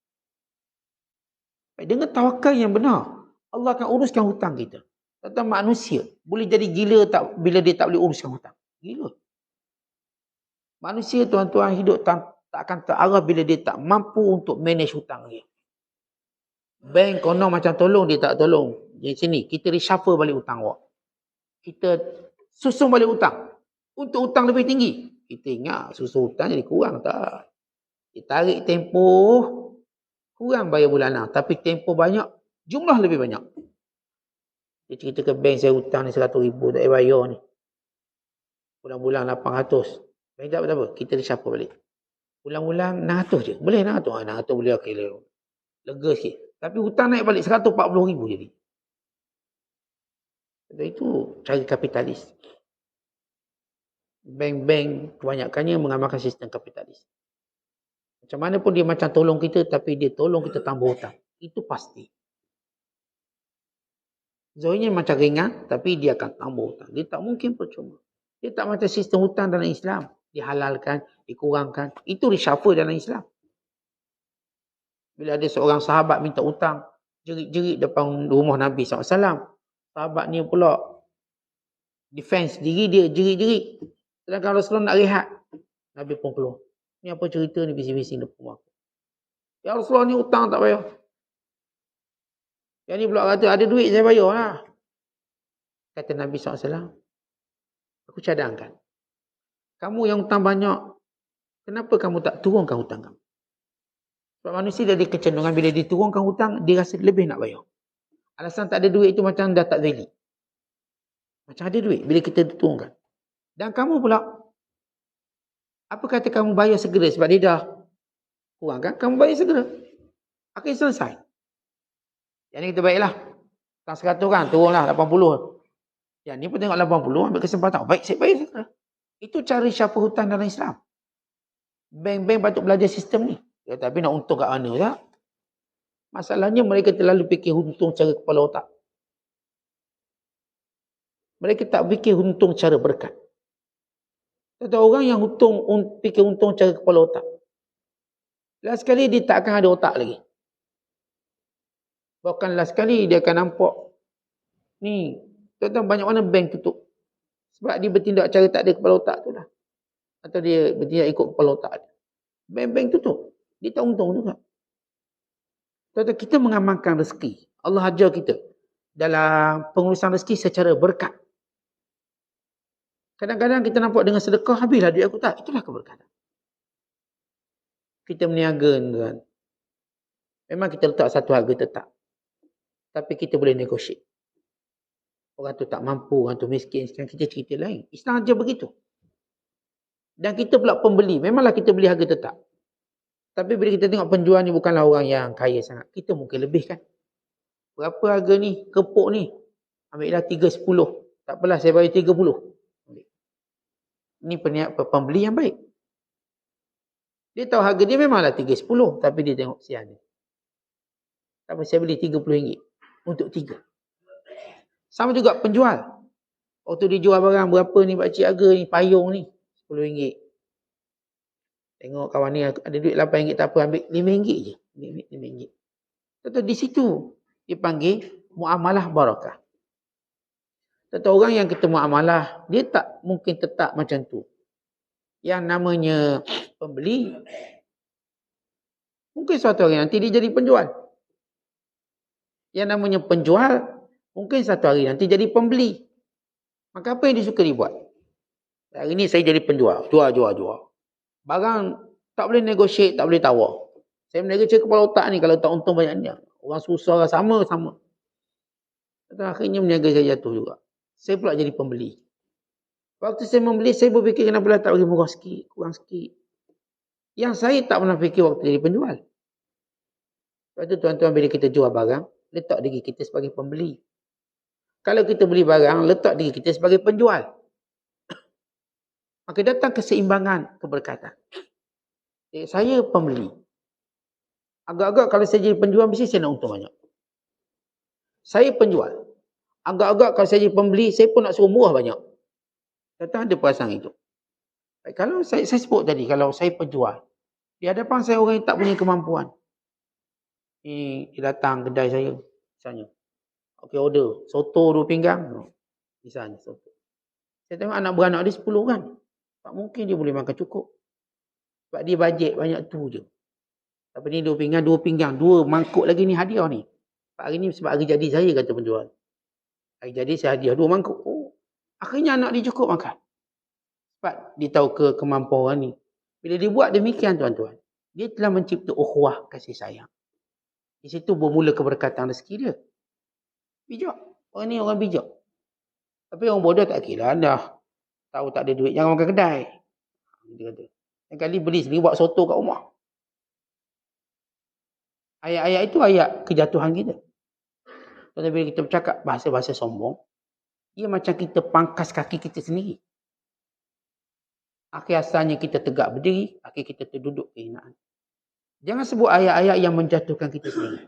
Dengan tawakal yang benar, Allah akan uruskan hutang kita. Tentang manusia, boleh jadi gila tak bila dia tak boleh uruskan hutang. Gila. Manusia, tuan-tuan, hidup tak akan terarah bila dia tak mampu untuk manage hutang dia. Bank konon macam tolong, dia tak tolong. Di sini, kita reshuffle balik hutang awak. Kita susun balik hutang. Untuk hutang lebih tinggi. Kita ingat susun hutang jadi kurang tak. Dia tarik tempoh, kurang bayar bulanan. Tapi tempoh banyak, jumlah lebih banyak. Dia cerita ke bank, saya hutang ni 100 ribu, tak payah bayar ni. Bulan-bulan 800. Bank tak apa-apa, kita reshuffle balik. Bulan-bulan 600 je. Boleh 600? 600 boleh, okey. Lega sikit. Tapi hutang naik balik 140 ribu jadi. Itu cara kapitalis. Bank-bank kebanyakannya mengamalkan sistem kapitalis. Macam mana pun dia macam tolong kita, tapi dia tolong kita tambah hutang. Itu pasti. Zahirnya macam ringan, tapi dia akan tambah hutang. Dia tak mungkin percuma. Dia tak macam sistem hutang dalam Islam. Dihalalkan, dikurangkan. Itu reshuffle dalam Islam. Bila ada seorang sahabat minta hutang, jerit-jerit depan rumah Nabi SAW. Sahabat ni pula defense diri dia, jerit-jerit. Sedangkan Rasulullah nak rehat. Nabi pun keluar. Ni apa cerita ni bising-bising depan rumah aku. Ya Rasulullah, ni hutang tak bayar. Yang ni pula kata ada duit saya bayar lah. Kata Nabi SAW, aku cadangkan. Kamu yang hutang banyak, kenapa kamu tak turunkan hutang kamu? Sebab manusia dia ada kecenderungan bila diturunkan hutang, dia rasa lebih nak bayar. Alasan tak ada duit itu macam dah tak valid. Macam ada duit bila kita turunkan. Dan kamu pula, apa kata kamu bayar segera sebab dia dah kurang kan? Kamu bayar segera. Akan selesai. Yang ni kita baiklah. Hutang 100 kan, turunlah 80. Yang ni pun tengok 80, ambil kesempatan. Baik, saya bayar segera. Itu cara reshuffle hutang dalam Islam. Bank-bank patut belajar sistem ni. Ya, tapi nak untung kat mana tak? Masalahnya mereka terlalu fikir untung cara kepala otak. Mereka tak fikir untung cara berkat. Ada orang yang fikir untung cara kepala otak. Last sekali dia tak akan ada otak lagi. Bahkan last sekali dia akan nampak ni, tuan-tuan, banyak mana bank tutup. Sebab dia bertindak cara tak ada kepala otak tu lah. Atau dia bertindak ikut kepala otak dia. Bank-bank tutup. Dia tak untung juga. Tuan-tuan, kita mengamalkan rezeki. Allah ajar kita dalam pengurusan rezeki secara berkat. Kadang-kadang kita nampak dengan sedekah, habislah duit aku. Tak, itulah keberkatan. Kita meniaga, tuan. Memang kita letak satu harga tetap. Tapi kita boleh negotiate. Orang tu tak mampu, orang tu miskin. Sekarang kita cerita lain. Islam aja begitu. Dan kita pula pembeli. Memanglah kita beli harga tetap. Tapi bila kita tengok penjual ni bukanlah orang yang kaya sangat. Kita mungkin lebih kan. Berapa harga ni? Kepuk ni. Ambillah 3.10. Tak apalah, saya bayar 30. Ini pembeli yang baik. Dia tahu harga dia memanglah 3.10. Tapi dia tengok siang dia. Tapi saya beli RM30 untuk 3. Sama juga penjual. Waktu dia jual barang berapa ni pakcik harga ni, payung ni RM10. Tengok kawan ni ada duit RM8 tak apa, ambil RM5 je. RM5. Tentu di situ dipanggil muamalah barakah. Tentu orang yang kita muamalah, dia tak mungkin tetap macam tu. Yang namanya pembeli, mungkin suatu hari nanti dia jadi penjual. Yang namanya penjual, mungkin satu hari nanti jadi pembeli. Maka apa yang dia suka dibuat? Hari ni saya jadi penjual. Jual. Barang tak boleh negotiate, tak boleh tawar. Saya meniaga kepala otak ni, kalau tak untung banyaknya. Orang susah sama. Akhirnya meniaga saya jatuh juga. Saya pula jadi pembeli. Waktu saya membeli, saya berfikir kenapa tak bagi murah sikit, kurang sikit. Yang saya tak pernah fikir waktu jadi penjual. Sebab tu tuan-tuan, bila kita jual barang, letak diri kita sebagai pembeli. Kalau kita beli barang, letak diri kita sebagai penjual. Maka datang keseimbangan keberkatan. Saya pembeli. Agak-agak kalau saya jadi penjual, mesti saya nak untung banyak. Saya penjual. Agak-agak kalau saya jadi pembeli, saya pun nak suruh murah banyak. Datang ada perasaan itu. Kalau saya sebut tadi, kalau saya penjual, di hadapan saya orang yang tak punya kemampuan. Dia datang kedai saya, misalnya. Okey, order. Soto 2 pinggang. Misalnya, soto. Saya tengok anak beranak dia 10 kan. Tak mungkin dia boleh makan cukup. Sebab dia bajet banyak tu je. Tapi ni 2 pinggang, 2 mangkuk lagi ni hadiah ni. Hari ni sebab hari jadi saya, kata penjual. Hari jadi saya hadiah 2 mangkuk. Akhirnya anak dia cukup makan. Sebab dia tahu kemampuan ni. Bila dia buat demikian tuan-tuan, dia telah mencipta ukhuwah, kasih sayang. Di situ bermula keberkatan rezeki dia. Bijak. Orang ni orang bijak. Tapi orang bodoh tak kira dah. Tahu tak ada duit, jangan makan kedai. Dia kata. Yang kali beli sendiri buat soto kat rumah. Ayat-ayat itu ayat kejatuhan kita. Tapi bila kita bercakap bahasa-bahasa sombong, dia macam kita pangkas kaki kita sendiri. Akhir asalnya kita tegak berdiri, akhir kita terduduk kehinaan. Jangan sebut ayat-ayat yang menjatuhkan kita sendiri.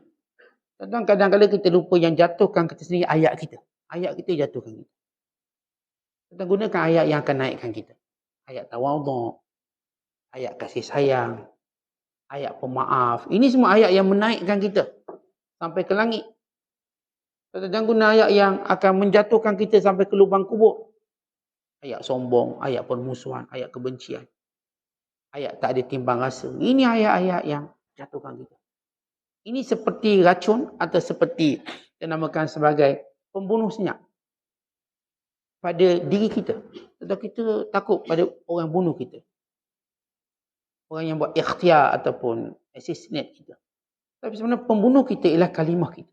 Kadang-kadang kita lupa yang jatuhkan kita sendiri ayat kita. Ayat kita jatuhkan kita. Kita gunakan ayat yang akan naikkan kita. Ayat tawadhu', ayat kasih sayang, ayat pemaaf. Ini semua ayat yang menaikkan kita sampai ke langit. Jangan guna ayat yang akan menjatuhkan kita sampai ke lubang kubur. Ayat sombong, ayat permusuhan, ayat kebencian. Ayat tak ada timbang rasa. Ini ayat-ayat yang jatuhkan kita. Ini seperti racun atau seperti yang namakan sebagai pembunuh senyap pada diri kita. Atau kita takut pada orang bunuh kita. Orang yang buat ikhtiar ataupun assassinate kita. Tapi sebenarnya pembunuh kita ialah kalimah kita.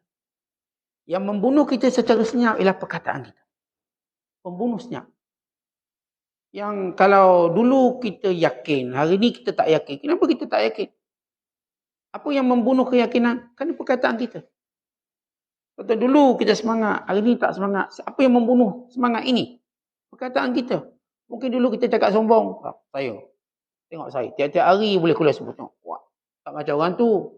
Yang membunuh kita secara senyap ialah perkataan kita. Pembunuh senyap. Yang kalau dulu kita yakin, hari ni kita tak yakin. Kenapa kita tak yakin? Apa yang membunuh keyakinan? Kerana perkataan kita. Kalau dulu kita semangat, hari ni tak semangat. Apa yang membunuh semangat ini? Perkataan kita. Mungkin dulu kita cakap sombong. Saya. Tengok saya. Tiap-tiap hari boleh kuliah sebut. Wah, tak macam orang tu.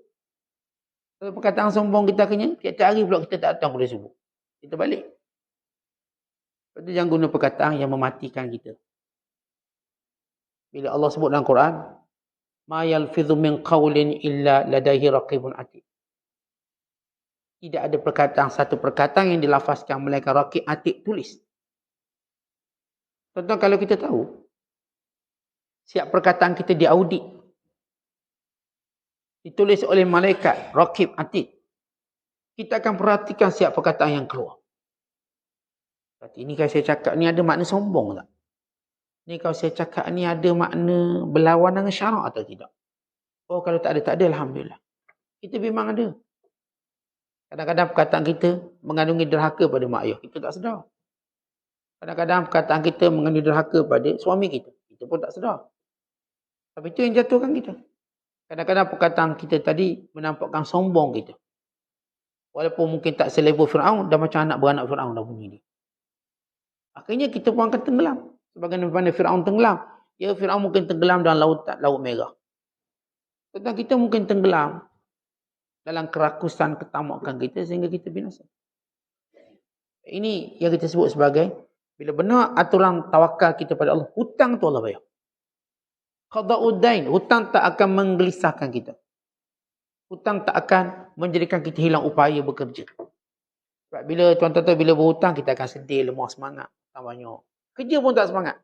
Kalau perkataan sombong kita akhirnya, tiap-tiap hari pula kita tak datang kuliah subuh. Kita balik. Lepas tu jangan guna perkataan yang mematikan kita. Bila Allah sebut dalam Quran, ma yalfidhu min qawlin illa ladaihi raqibun atid. Tidak ada perkataan, satu perkataan yang dilafazkan melainkan raqib atid tulis. Contoh kalau kita tahu, siap perkataan kita diaudit. Ditulis oleh malaikat, raqib atid. Kita akan perhatikan siap perkataan yang keluar. Berarti ini kalau saya cakap ni ada makna sombong tak? Ni kalau saya cakap ni ada makna berlawan dengan syarak atau tidak? Oh, kalau tak ada, alhamdulillah. Kita memang ada. Kadang-kadang perkataan kita mengandungi derhaka pada mak ayah. Kita tak sedar. Kadang-kadang perkataan kita mengandungi derhaka pada suami kita. Kita pun tak sedar. Tapi itu yang jatuhkan kita. Kadang-kadang perkataan kita tadi menampakkan sombong kita. Walaupun mungkin tak selevel Fir'aun, dah macam anak beranak Fir'aun dah bunyi dia. Akhirnya kita pun akan tenggelam. Sebagaimana Fir'aun tenggelam. Ya, Fir'aun mungkin tenggelam dalam laut merah. Tentang kita mungkin tenggelam dalam kerakusan, ketamakan kita sehingga kita binasa. Ini yang kita sebut sebagai, bila benar aturan tawakal kita pada Allah, hutang tu Allah bayar. Qada'udain, hutang tak akan menggelisahkan kita. Hutang tak akan menjadikan kita hilang upaya bekerja. Sebab bila tuan-tuan tahu, bila berhutang kita akan sedih, lemah semangat, tak banyak. Kerja pun tak semangat.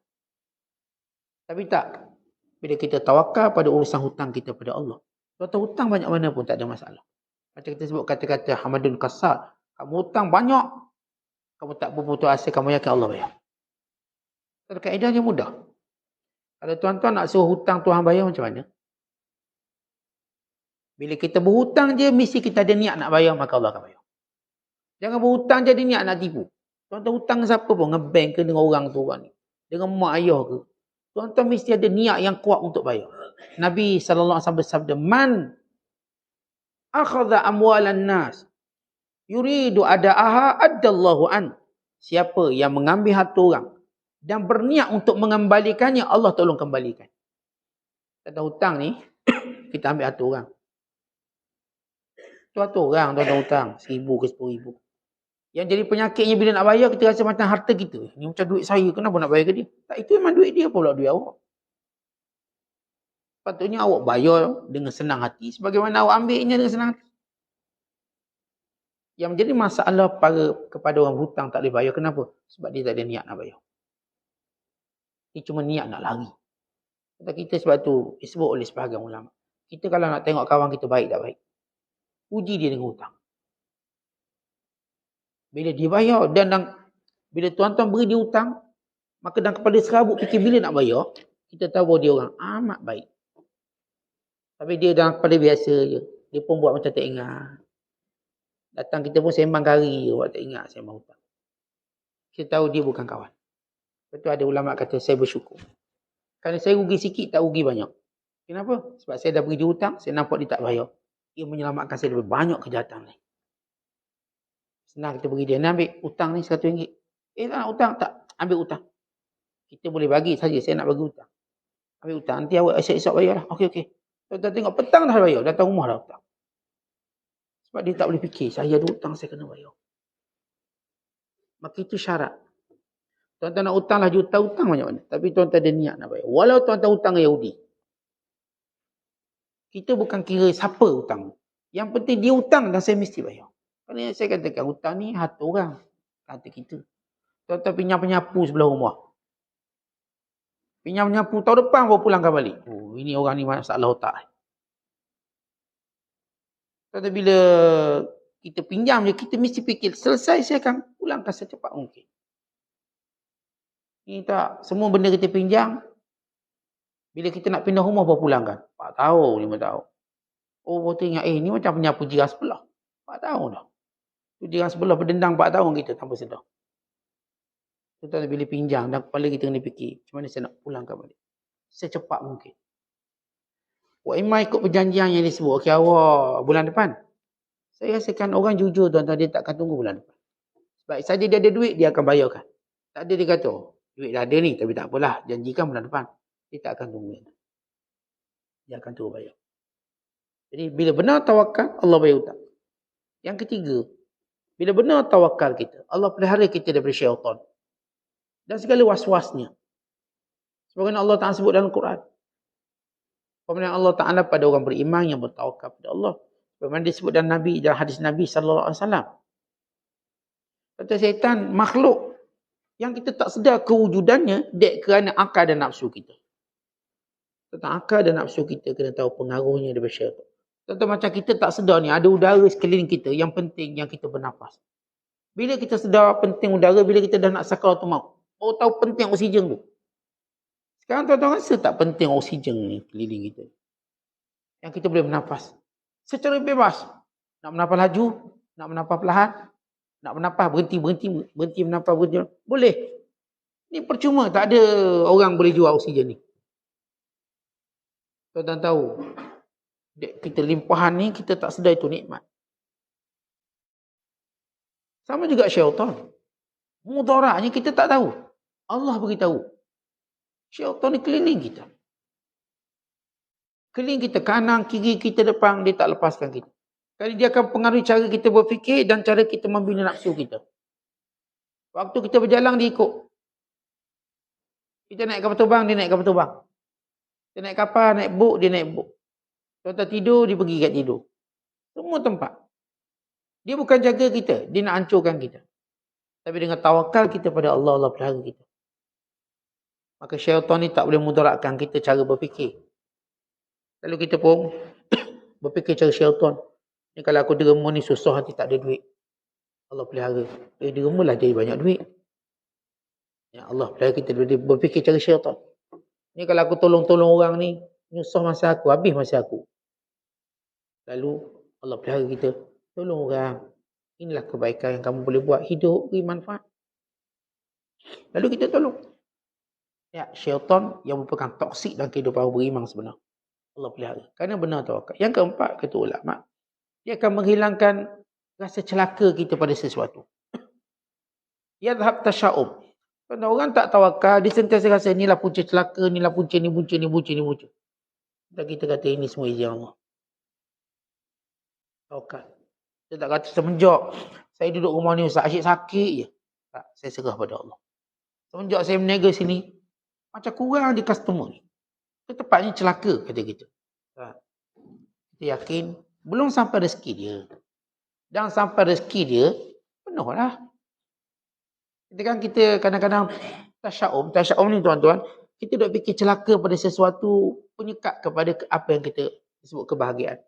Tapi tak. Bila kita tawakal pada urusan hutang kita pada Allah. Tuan-tuan hutang banyak mana pun tak ada masalah. Macam kita sebut kata-kata Hamadun Qasar. Kamu hutang banyak. Kamu tak berputus asa, kamu yakin Allah bayar. Jadi kaedahnya mudah. Kalau tuan-tuan nak suruh hutang Tuhan bayar macam mana? Bila kita berhutang je, mesti kita ada niat nak bayar, maka Allah akan bayar. Jangan berhutang jadi niat nak tipu. Tuan-tuan hutang siapa pun, ngebank ke dengan orang tu orang ni. Dengan mak ayah ke. Tuan-tuan mesti ada niat yang kuat untuk bayar. Nabi SAW bersabda, Man akhadha amwalan nas yuridu ada'aha addallahu an. Siapa yang mengambil harta orang dan berniat untuk mengembalikannya, Allah tolong kembalikan. Kata hutang ni, kita ambil harta orang. Tu harta orang, tuan-tuan hutang. 1,000 ke 10,000. Yang jadi penyakitnya bila nak bayar, kita rasa macam harta kita. Ni macam duit saya, kenapa nak bayar ke dia? Tak, itu memang duit dia, pula duit awak. Patutnya awak bayar dengan senang hati, sebagaimana awak ambilnya dengan senang hati. Yang menjadi masalah kepada orang hutang tak boleh bayar, kenapa? Sebab dia tak ada niat nak bayar. Dia cuma niat nak lari. Kata kita sebab tu disebut oleh sebahagian ulama. Kita kalau nak tengok kawan kita baik tak baik, uji dia dengan hutang. Bila dia bayar dan bila tuan-tuan beri dia hutang, maka dalam kepala serabut fikir bila nak bayar, kita tahu bahawa dia orang amat baik. Tapi dia dalam kepala biasa je. Dia pun buat macam tak ingat. Datang kita pun sembang kari, buat tak ingat sembang hutang. Kita tahu dia bukan kawan. Betul ada ulama kata saya bersyukur. Kerana saya rugi sikit, tak rugi banyak. Kenapa? Sebab saya dah beri dia hutang, saya nampak dia tak bayar. Ia menyelamatkan saya lebih banyak kejahatan lain. Senang kita beri dia, ni ambil hutang ni RM100. Tak nak hutang? Tak, ambil hutang. Kita boleh bagi saja, saya nak bagi hutang. Ambil hutang, nanti awak esok-esok bayar lah. Okey. Tuan-tuan tengok, petang dah bayar, datang rumah dah hutang. Sebab dia tak boleh fikir, saya ada hutang, saya kena bayar. Maka itu syarat. Tuan-tuan nak hutang lah juta, hutang banyak mana. Tapi tuan-tuan ada niat nak bayar. Walau tuan-tuan hutang Yahudi. Kita bukan kira siapa hutang. Yang penting dia hutang dan saya mesti bayar. Kerana saya katakan hutang ni harta orang. Kata kita. Tuan-tuan pinjam penyapu sebelah rumah. Pinjam penyapu tahun depan baru pulangkan balik. Oh, ini orang ni masalah otak. Tuan-tuan bila kita pinjam je, kita mesti fikir selesai saya akan pulangkan secepat mungkin. Ini tak, semua benda kita pinjam, bila kita nak pindah rumah baru pulangkan. 4 tahun, 5 tahun. Oh, baru teringat, ni macam penyapu jiran sebelah. 4 tahun dah. Tu jiran sebelah berdendang 4 tahun kita tanpa sedar. Tuan-tuan bila pinjam, dan kepala kita kena fikir, macam mana saya nak pulangkan balik. Secepat mungkin. Wak Imam ikut perjanjian yang disebut, okey awak bulan depan. Saya rasakan orang jujur tuan-tuan, dia takkan tunggu bulan depan. Sebab saja dia ada duit, dia akan bayarkan. Tak ada dia kata, duit dah ada ni, tapi tak apalah, janjikan bulan depan. Dia tak akan tunggu. Dia akan terus bayar. Jadi bila benar tawakal, Allah bayar hutang. Yang ketiga, bila benar tawakal kita, Allah pelihara kita daripada syaitan. Dan segala was-wasnya. Sebagaimana Allah Ta'ala sebut dalam Quran. Pemilihan Allah Ta'ala pada orang beriman yang bertawakal pada Allah. Bagaimana disebut dalam hadis Nabi SAW. Kata syaitan makhluk yang kita tak sedar kewujudannya kerana akal dan nafsu kita. Tentang akal dan nafsu kita kena tahu pengaruhnya daripada syaitan. Contoh macam kita tak sedar ni, ada udara sekeliling kita yang penting yang kita bernafas. Bila kita sedar penting udara, bila kita dah nak sakaratul maut, baru tahu penting oksigen tu. Sekarang tuan-tuan rasa tak penting oksigen ni keliling kita. Yang kita boleh bernafas. Secara bebas. Nak bernafas laju, nak bernafas perlahan, nak bernafas berhenti bernafas, berhenti. Boleh. Ni percuma, tak ada orang boleh jual oksigen ni. Tuan-tuan tahu, kita limpahan ni, kita tak sedar itu nikmat. Sama juga syaitan. Mudaratnya kita tak tahu. Allah beritahu. Syaitan ni keliling kita. Keliling kita kanan, kiri, kita depan, dia tak lepaskan kita. Kali dia akan pengaruhi cara kita berfikir dan cara kita membina nafsu kita. Waktu kita berjalan, dia ikut. Kita naik kapal terbang, dia naik kapal terbang. Kita naik kapal, naik bot, dia naik bot. Tuan-tuan tidur, dia pergi kat tidur. Semua tempat. Dia bukan jaga kita, dia nak hancurkan kita. Tapi dengan tawakal kita pada Allah, Allah pelihara kita. Maka syaitan ni tak boleh mudaratkan kita cara berfikir. Lalu kita pun berfikir cara syaitan. Ni kalau aku derma ni susah hati, tak ada duit. Allah pelihara. Dermalah jadi banyak duit. Ya Allah pelihara kita, dia berfikir cara syaitan. Ni kalau aku tolong-tolong orang ni, nyusah masa aku, habis masa aku. Lalu Allah pelihara kita, tolong orang. Inilah kebaikan yang kamu boleh buat. Hidup, beri manfaat. Lalu kita tolong. Ya, syaitan yang merupakan toksik dalam kehidupan orang beriman sebenar. Allah pelihara. Kerana benar tawakal. Yang keempat, kata ulama, dia akan menghilangkan rasa celaka kita pada sesuatu. Yadhab tasya'um. Kalau orang tak tawakal, dia sentiasa rasa inilah punca celaka, inilah punca ni, punca ni, punca ni, punca. Dan kita kata ini semua izin Allah. Tawakal. Kita tak kata semenjak saya duduk rumah ni Ustaz, asyik sakit je. Tak, saya serah pada Allah. Semenjak saya berniaga sini, macam kurang je customer ni. Tepatnya celaka, kata kita. Tak. Kita yakin, belum sampai rezeki dia. Dan sampai rezeki dia, penuh lah. Kita kadang-kadang tasya'um ni tuan-tuan, kita duk fikir celaka pada sesuatu, penyekat kepada apa yang kita sebut kebahagiaan.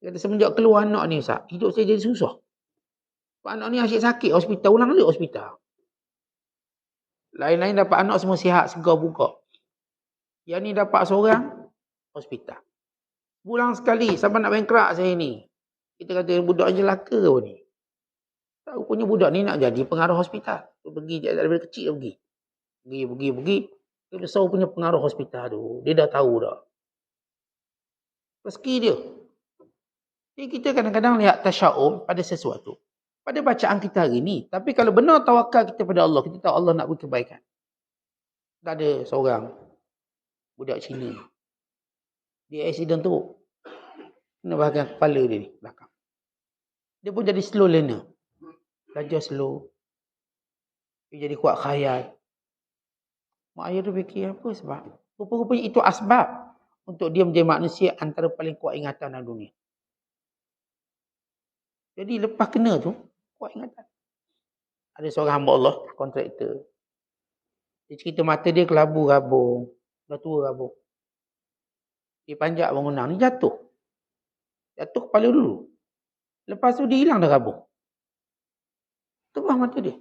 Kata semenjak keluar anak ni Ustaz, hidup saya jadi susah. Anak ni asyik sakit, hospital, ulang alik hospital. Lain-lain dapat anak semua sihat, segar buka. Yang ni dapat seorang, hospital. Bulan sekali, sampai nak bankrupt saya ni. Kita kata budak celaka ke ni. Tak, rupanya budak ni nak jadi pengaruh hospital. Pergi daripada kecil pergi. Pergi. Dia besar punya pengaruh hospital tu. Dia dah tahu dah. Rezeki dia. Jadi kita kadang-kadang lihat tasya'um pada sesuatu. Pada bacaan kita hari ni. Tapi kalau benar tawakal kita pada Allah, kita tahu Allah nak beri kebaikan. Tak ada seorang budak Cina. Dia accident tu. Kena bahagian kepala dia ni, belakang. Dia pun jadi slow learner. Belajar slow. Dia jadi kuat khayal. Mak ayah tu fikir apa sebab? Rupa-rupanya itu asbab untuk dia menjadi manusia antara paling kuat ingatan dalam dunia. Jadi lepas kena tu, kuat ingatan. Ada seorang hamba Allah, kontraktor. Dia cerita mata dia kelabu-rabung. Dah tua rabung. Dia panjat bangunan ni jatuh. Jatuh kepala dulu. Lepas tu dia hilang dah rabung. Terah mata dia.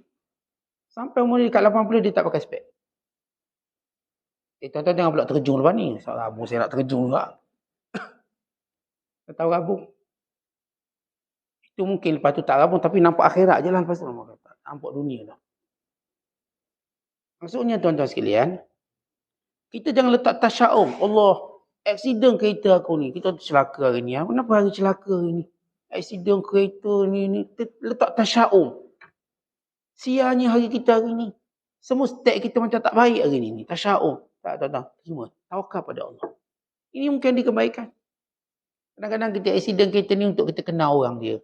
Sampai umur dia dekat 80 dia tak pakai spek. Tuan-tuan jangan pula terjun lepas ni. Soal rabung saya nak terjun juga. Tahu rabung. Itu mungkin lepas tu tak rabung tapi nampak akhirat je lah lepas tu. Nampak dunia dah. Maksudnya tuan-tuan sekalian, kita jangan letak tasya'um. Allah, aksiden kereta aku ni. Kita celaka hari ni. Kenapa hari celaka hari ni? Aksiden kereta ni. Letak tasya'um. Sianya hari kita hari ni. Semua stek kita macam tak baik hari ni. Tasya'um. Tak. Terima. Tawakal pada Allah. Ini mungkin dia kebaikan. Kadang-kadang kita aksiden kereta ni untuk kita kenal orang dia.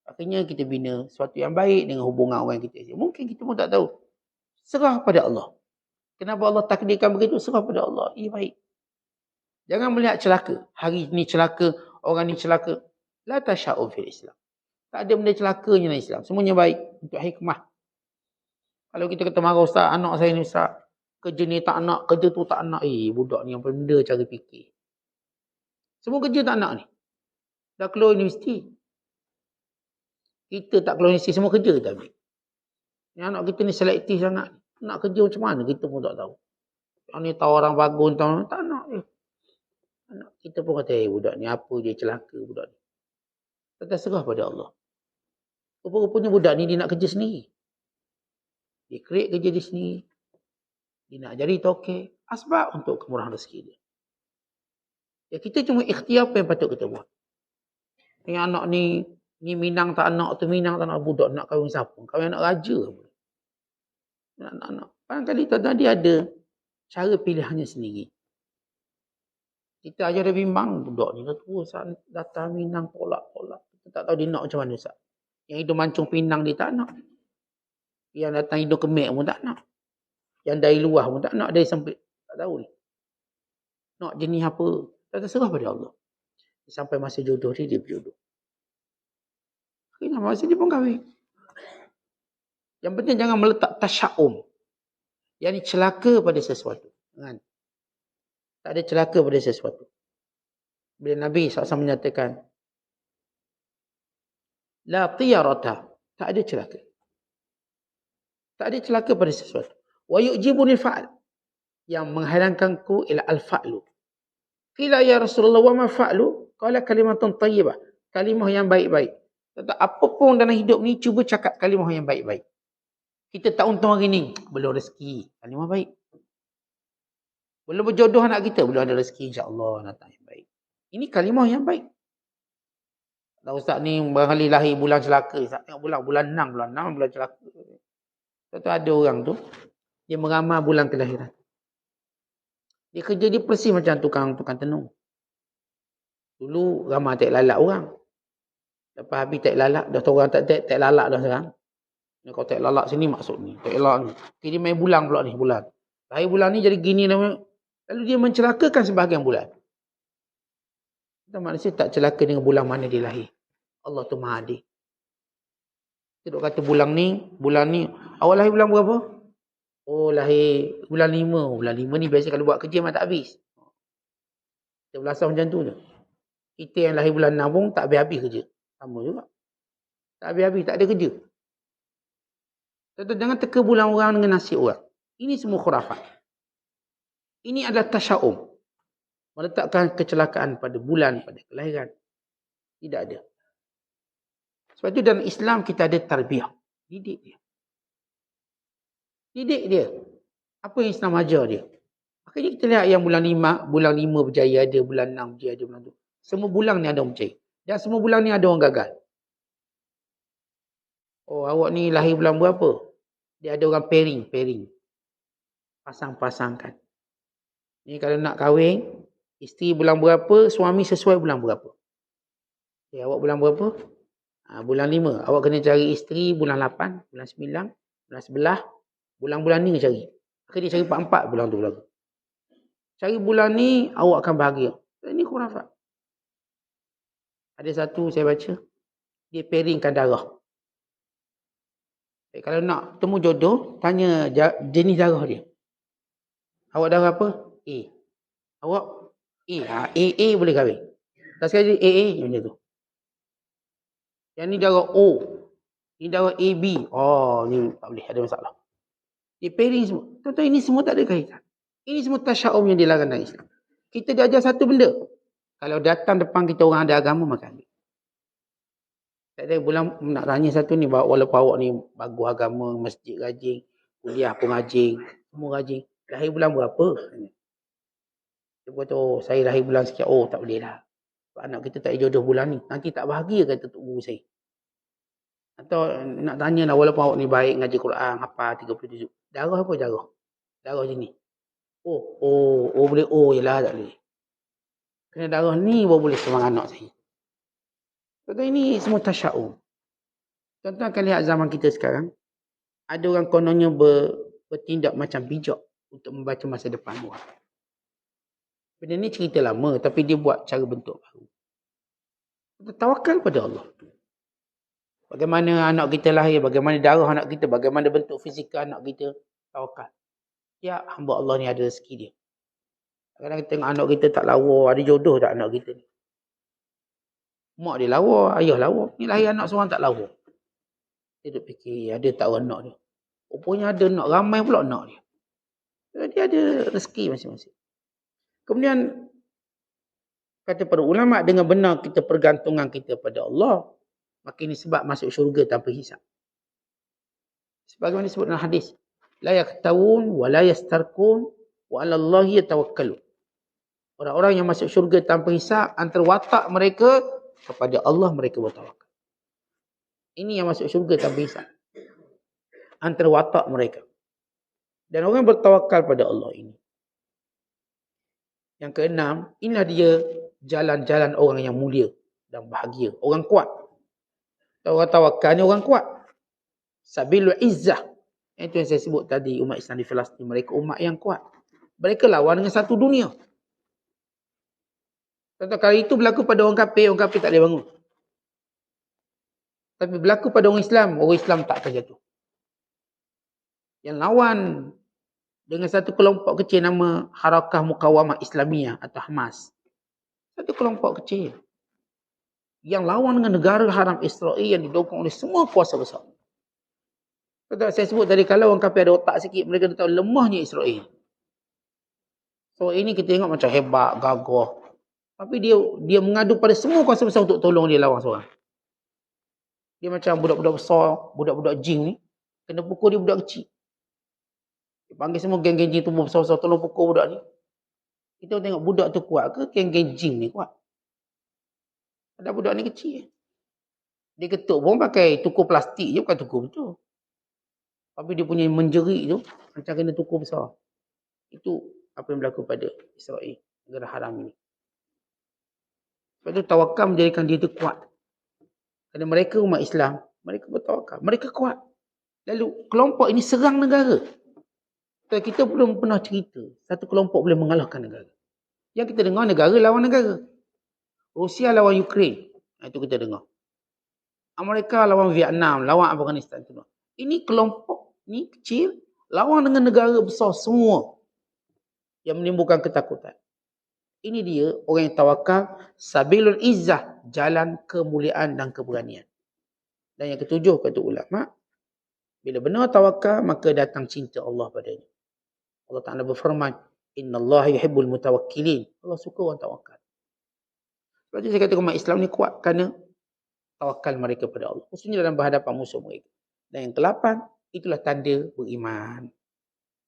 Akhirnya kita bina sesuatu yang baik dengan hubungan orang yang kita. Mungkin kita pun tak tahu. Serah pada Allah. Kenapa Allah takdirkan begitu? Serah pada Allah. Ia baik. Jangan melihat celaka. Hari ni celaka. Orang ni celaka. La tasya'um fil Islam. Tak ada benda celakanya dalam Islam. Semuanya baik. Untuk hikmah. Kalau kita kata marah Ustaz, anak saya ni Ustaz. Kerja ni tak nak, kerja tu tak nak. Budak ni yang benda cara fikir. Semua kerja tak nak ni. Dah keluar universiti. Kita tak keluar universiti, semua kerja kita ambil. Yang anak kita ni selektif sangat. Nak kerja macam mana, kita pun tak tahu. ni tahu orang bagus, tahu tak nak dia. Anak kita pun kata, budak ni apa dia celaka budak ni. Kita serah pada Allah. Rupa-rupanya budak ni dia nak kerja sendiri. Dia create kerja dia sendiri. Dia nak jadi toke. Asbab untuk kemurahan rezeki dia. Ya, kita cuma ikhtiar apa yang patut kita buat. Yang anak ni Minang tak anak, tu Minang tak anak, budak nak kahwin siapa? Kahwin anak raja. Anak-anak. Barangkali tuan-tuan dia ada cara pilihannya sendiri. Kita ajar dia bimbang, budak ni dah tua, datang Minang tolak. Kita tak tahu dia nak macam mana, Ustaz. Yang hidung mancung Pinang dia tak nak. Yang datang hidung Kemek pun tak nak. Yang dari luar pun tak nak, dari sempit. Tak tahu ni. Nak jenis apa? Tak terserah pada Allah. Sampai masa jodoh dia berjodoh. Akhirnya masa dia pun kahwin. Yang penting jangan meletak tasya'um. Yang ni celaka pada sesuatu. Kan? Tak ada celaka pada sesuatu. Bila Nabi SAW menyatakan, la tiyarata. Tak ada celaka. Tak ada celaka pada sesuatu. Wa yu'jibuni fa'al. Yang menghairankanku ila al-fa'lu. Qila ya Rasulullah wa ma fa'lu? Qala kalimatun tayyibah. Kalimah yang baik-baik. Apapun dalam hidup ni, cuba cakap kalimah yang baik-baik. Kita tak untung hari ni, belum rezeki. Kalimah baik. Belum berjodoh anak kita, belum ada rezeki, insya-Allah datang yang baik. Ini kalimah yang baik. Kalau Ustaz ni barangkali lahir bulan celaka, Ustaz tengok bulan 6 bulan celaka. Tentu ada orang tu, dia meramal bulan kelahiran. Dia kerja dia persis macam tukang tenung. Dulu ramai tak lalak orang. Lepas habis tak lalak, dah tahu orang tak lalak dah sekarang. Kalau tak lalak sini maksud ni, tak lalak ni. Okay, dia main bulan pula ni, bulan. Lahir bulan ni jadi gini namanya. Lalu dia mencelakakan sebahagian bulan. Kita manusia tak celaka dengan bulan mana dia lahir. Allah tu Maha Adil. Kita duk kata bulan ni, awak lahir bulan berapa? Oh, lahir bulan 5. Bulan 5 ni biasa kalau buat kerja memang tak habis. Kita belasah macam tu je. Kita yang lahir bulan 6 pun tak habis-habis kerja. Sama juga. Tak habis-habis, tak ada kerja. Jangan teka bulan orang dengan nasib orang. Ini semua khurafat. Ini adalah tasya'um. Meletakkan kecelakaan pada bulan, pada kelahiran. Tidak ada. Sebab itu dalam Islam kita ada tarbiyah. Didik dia. Didik dia. Apa yang Islam ajar dia. Akhirnya kita lihat yang bulan 5 berjaya ada, bulan 6 berjaya ada, bulan tu. Semua bulan ni ada orang berjaya. Dan semua bulan ni ada orang gagal. Oh, awak ni lahir bulan berapa? Dia ada orang pairing. Pasang-pasangkan. Ni kalau nak kahwin, isteri bulan berapa, suami sesuai bulan berapa. Okay, awak bulan berapa? Bulan 5. Awak kena cari isteri bulan 8, bulan 9, bulan 11. Bulan-bulan ni cari. Akhirnya dia cari 4 bulan tu berlaku. Cari bulan ni, awak akan bahagia. Ini khurafat. Ada satu saya baca, dia pairingkan darah. Kalau nak temu jodoh, tanya jenis darah dia. Awak darah apa? A. Awak A. A boleh kahwin. Tak sekali A macam tu. Yang ni darah O. Ni darah AB. Oh, ni tak boleh, ada masalah. Dia pairing semua. Tentu ini semua tak ada kaitan. Ini semua tasya'um yang dilarang dalam Islam. Kita diajar satu benda. Kalau datang depan kita orang ada agama, maka ambil. Tak ada bulan nak tanya satu ni, walaupun awak ni bagus agama, masjid rajin, kuliah pun rajin, semua rajin. Lahir bulan berapa? Dia kata, oh saya lahir bulan sekian. Oh tak boleh lah. Sebab anak kita tak jodoh bulan ni. Nanti tak bahagia kata tok guru saya. Atau nak tanya lah, walaupun awak ni baik ngaji Quran, hafal 37. Darah apa darah? Darah jenis. Oh boleh je lah, tak boleh. Kena darah ni baru boleh semang anak saya. Kata ini semua tasya'um. Tuan-tuan akan lihat zaman kita sekarang, ada orang kononnya bertindak macam bijak untuk membaca masa depan orang. Benda ni cerita lama, tapi dia buat cara bentuk baru. Kita tawakal pada Allah. Bagaimana anak kita lahir, bagaimana darah anak kita, bagaimana bentuk fizikal anak kita, tawakal. Ya, hamba Allah ni ada rezeki dia. Kadang-kadang kita tengok anak kita tak lawa, ada jodoh tak anak kita ni. Mak dia lawa, ayah lawa. Ni lahir anak seorang tak lawa. Dia duk fikir, ada tak orang nak dia. Rupanya ada nak, ramai pula nak dia. Dia ada rezeki masing-masing. Kemudian kata para ulama, dengan benar kita pergantungan kita pada Allah, maka ini sebab masuk syurga tanpa hisab. Sebagaimana disebut dalam hadis, la yaktawun wa la yastarkun wa 'ala Allahi yatawakkalun. Orang-orang yang masuk syurga tanpa hisab, antara watak mereka kepada Allah mereka bertawakal. Ini yang masuk syurga tanpa hisab, antara watak mereka. Dan orang bertawakal pada Allah ini. Yang keenam, inilah dia jalan-jalan orang yang mulia dan bahagia. Orang kuat. Orang tawakal ni orang kuat. Sabilul izzah. Itu yang saya sebut tadi, umat Islam di Palestin. Mereka umat yang kuat. Mereka lawan dengan satu dunia. Contoh, kalau itu berlaku pada orang kafir tak boleh bangun. Tapi berlaku pada orang Islam tak akan jatuh. Yang lawan dengan satu kelompok kecil nama Harakah Mukawamah Islamiyah atau Hamas. Satu kelompok kecil. Yang lawan dengan negara haram Israel yang didukung oleh semua kuasa besar. Saya sebut tadi, kalau orang kafir ada otak sikit, mereka tahu lemahnya Israel. So ini kita tengok macam hebat, gagah. Tapi dia mengadu pada semua kuasa besar untuk tolong dia lawan seorang. Dia macam budak-budak besar, budak-budak jin ni, kena pukul dia budak kecil. Dia panggil semua geng-geng jin tu besar-besar tolong pukul budak ni. Kita tengok budak tu kuat ke geng-geng jin ni kuat? Ada budak ni kecil. Dia ketuk pun pakai tukur plastik je, bukan tukur betul. Tapi dia punya menjerit tu macam kena tukur besar. Itu apa yang berlaku pada Israel, negara haram ini. Sebab itu tawakal menjadikan dia tu kuat. Kerana mereka umat Islam, mereka bertawakal, mereka kuat. Lalu kelompok ini serang negara. Kita belum pernah cerita satu kelompok boleh mengalahkan negara. Yang kita dengar negara lawan negara. Rusia lawan Ukraine. Itu kita dengar. Amerika lawan Vietnam, lawan Afghanistan. Ini kelompok ni kecil lawan dengan negara besar semua yang menimbulkan ketakutan. Ini dia orang yang tawakal, sabilul izzah, jalan kemuliaan dan keberanian. Dan yang ketujuh kata ulama, bila benar tawakal maka datang cinta Allah padanya. Allah Ta'ala berfirman, innallaha yuhibbul mutawakkilin. Allah suka orang tawakal. Sebab itu saya kata umat Islam ni kuat kerana tawakal mereka pada Allah. Khususnya dalam berhadapan musuh mereka. Dan yang ke-8, itulah tanda beriman.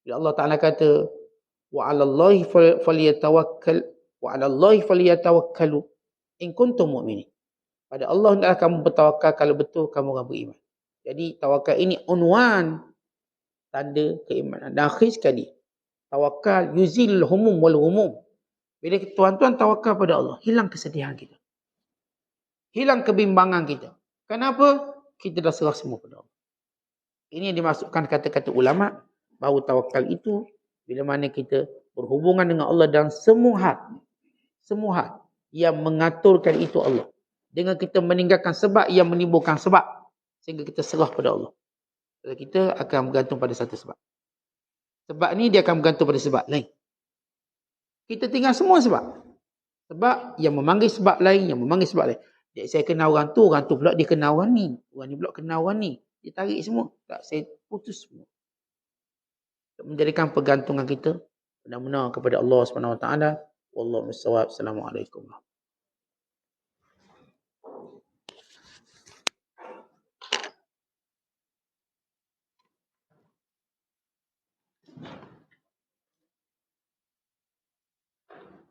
Bila Allah Ta'ala kata, wa 'alallahi falyatawakkalu in kuntum mu'minin. Pada Allah hendaklah kamu bertawakal kalau betul kamu orang beriman. Jadi tawakal ini unwan tanda keimanan. Dan akhir sekali, tawakal yuzil humum wal humum. Bila tuan-tuan tawakal pada Allah, hilang kesedihan kita. Hilang kebimbangan kita. Kenapa? Kita dah serah semua pada Allah. Ini yang dimasukkan kata-kata ulama, bahawa tawakal itu bila mana kita berhubungan dengan Allah dalam semua hal yang mengaturkan itu Allah. Dengan kita meninggalkan sebab yang menimbulkan sebab, sehingga kita serah pada Allah. Jadi kita akan bergantung pada satu sebab. Sebab ni dia akan bergantung pada sebab lain. Kita tinggal semua sebab. Sebab yang memanggil sebab lain, yang memanggil sebab lain. Jadi saya kenal orang tu pula dia kenal orang ni. Orang ni pula kenal orang ni. Dia tarik semua. Tak, saya putus semua. Menjadikan pergantungan kita benar-benar kepada Allah SWT. Wallahu a'lam. Assalamualaikum.